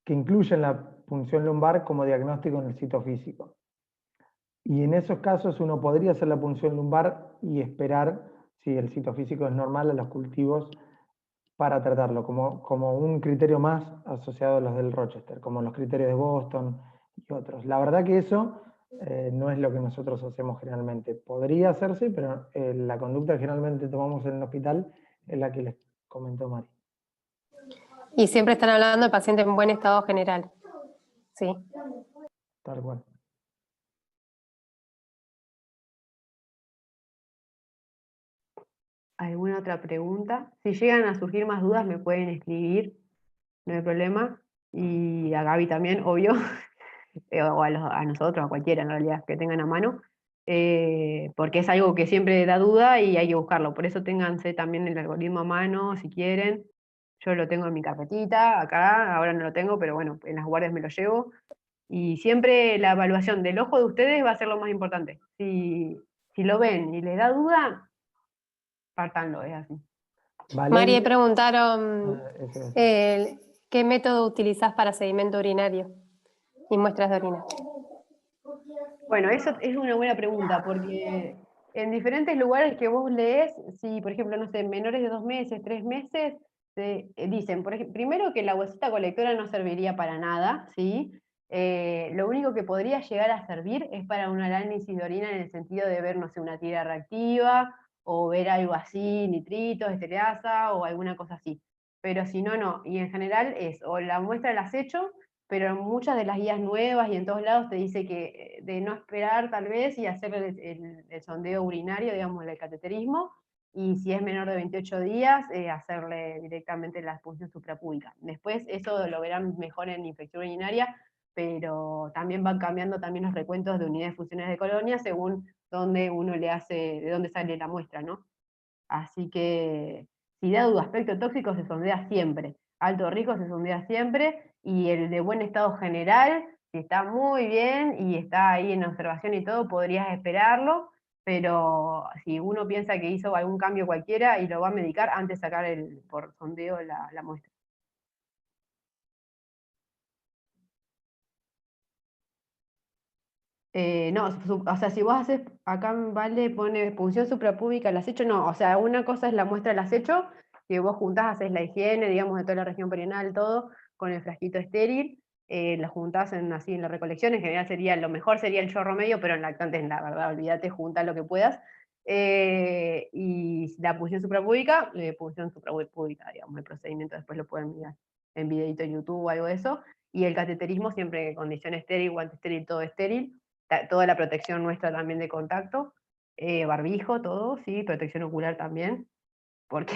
C: que incluyen la punción lumbar como diagnóstico en el citofísico. Y en esos casos uno podría hacer la punción lumbar y esperar, si el citofísico es normal, a los cultivos para tratarlo, como un criterio más asociado a los del Rochester, como los criterios de Boston y otros. La verdad que eso no es lo que nosotros hacemos generalmente. Podría hacerse, pero la conducta que generalmente tomamos en el hospital es la que les comentó Mari.
E: Y siempre están hablando de pacientes en buen estado general. Sí.
C: Tal cual.
A: ¿Alguna otra pregunta? Si llegan a surgir más dudas, me pueden escribir, no hay problema. Y a Gaby también, obvio, o a nosotros, a cualquiera en realidad, que tengan a mano, porque es algo que siempre da duda y hay que buscarlo. Por eso ténganse también el algoritmo a mano, si quieren. Yo lo tengo en mi carpetita, acá, ahora no lo tengo, pero bueno, en las guardias me lo llevo. Y siempre la evaluación del ojo de ustedes va a ser lo más importante. Si lo ven y les da duda, pártanlo, es así.
E: Mari, preguntaron qué método utilizás para sedimento urinario y muestras de orina.
A: Bueno, eso es una buena pregunta, porque en diferentes lugares que vos lees, si por ejemplo, no sé, menores de 2 meses, 3 meses, dicen, por ejemplo, primero que la bolsita colectora no serviría para nada, ¿sí? Lo único que podría llegar a servir es para un análisis de orina en el sentido de ver, no sé, una tira reactiva, o ver algo así, nitritos, estereasa, o alguna cosa así. Pero si no, no. Y en general es, o la muestra la has hecho, pero en muchas de las guías nuevas y en todos lados te dice que de no esperar tal vez y hacer el sondeo urinario, digamos, el cateterismo, y si es menor de 28 días, hacerle directamente la punción suprapúbica. Después eso lo verán mejor en infección urinaria, pero también van cambiando también los recuentos de unidades funcionales de colonia según dónde uno le hace, de dónde sale la muestra, ¿no? Así que si da duda aspecto tóxico se sondea siempre, alto riesgo se sondea siempre, y el de buen estado general, si está muy bien y está ahí en observación y todo, podrías esperarlo, pero si uno piensa que hizo algún cambio cualquiera y lo va a medicar, antes de sacar por sondeo la muestra. No, o sea, si vos haces, acá Vale pone punción suprapúbica al acecho, no, o sea, una cosa es la muestra del acecho, que vos juntás, haces la higiene, digamos, de toda la región perineal, todo, con el frasquito estéril, la juntás así en la recolección, en general lo mejor sería el chorro medio, pero en lactantes, la verdad, olvídate, junta lo que puedas. Y la punción suprapúbica, digamos, el procedimiento después lo pueden mirar en videito en YouTube o algo de eso, y el cateterismo siempre en condición estéril, guante estéril, todo estéril, toda la protección nuestra también de contacto, barbijo, todo, sí, protección ocular también, porque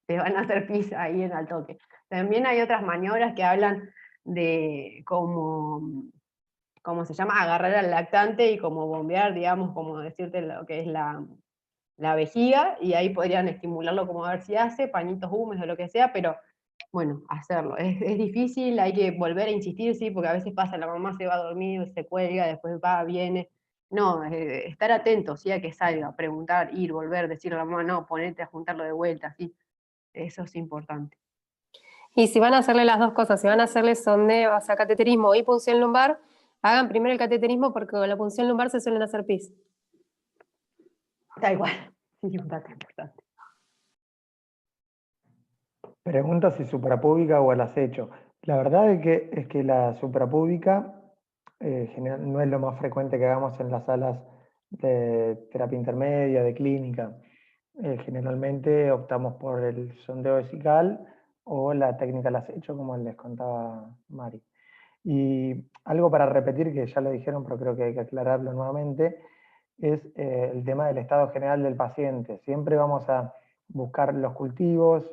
A: te van a hacer pis ahí en al toque. También hay otras maniobras que hablan de cómo se llama, agarrar al lactante y como bombear, digamos, como decirte lo que es la vejiga, y ahí podrían estimularlo como a ver si hace, pañitos húmedos o lo que sea, pero bueno, hacerlo. Es difícil, hay que volver a insistir, sí, porque a veces pasa, la mamá se va a dormir, se cuelga, después va, viene. No, estar atento, sí, a que salga, preguntar, ir, volver, decirle a la mamá, no, ponete a juntarlo de vuelta, sí. Eso es importante.
E: Y si van a hacerle las dos cosas, si van a hacerle sondeo, o sea, cateterismo y punción lumbar, hagan primero el cateterismo porque con la punción lumbar se suelen hacer pis.
A: Da igual, sí, un dato importante.
C: Pregunta si suprapúbica o al acecho. La verdad es que la suprapúbica no es lo más frecuente que hagamos en las salas de terapia intermedia, de clínica. Generalmente optamos por el sondeo vesical o la técnica al acecho, como les contaba Mari. Y algo para repetir, que ya lo dijeron, pero creo que hay que aclararlo nuevamente, es el tema del estado general del paciente. Siempre vamos a buscar los cultivos,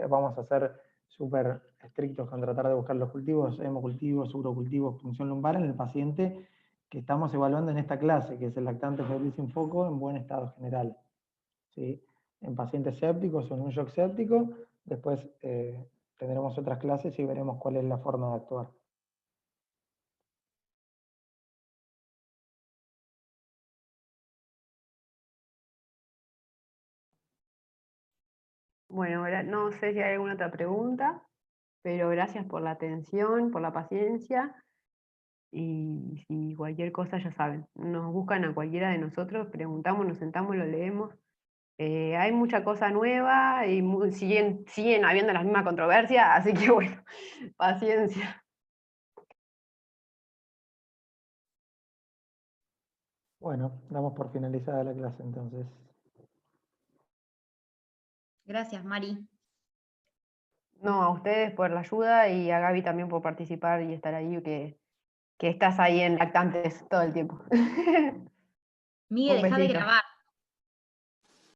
C: vamos a ser súper estrictos con tratar de buscar los cultivos, hemocultivos, urocultivos, punción lumbar en el paciente que estamos evaluando en esta clase, que es el lactante febril sin foco en buen estado general. ¿Sí? En pacientes sépticos o en un shock séptico, después tendremos otras clases y veremos cuál es la forma de actuar.
A: Bueno, no sé si hay alguna otra pregunta, pero gracias por la atención, por la paciencia. Y si cualquier cosa, ya saben, nos buscan a cualquiera de nosotros, preguntamos, nos sentamos, lo leemos. Hay mucha cosa nueva y siguen habiendo las mismas controversias, así que bueno, paciencia.
C: Bueno, damos por finalizada la clase entonces.
F: Gracias, Mari.
A: No, a ustedes por la ayuda y a Gaby también por participar y estar ahí, que estás ahí en lactantes todo el tiempo.
F: Miguel,
A: Un
F: deja de
A: besito.
F: grabar.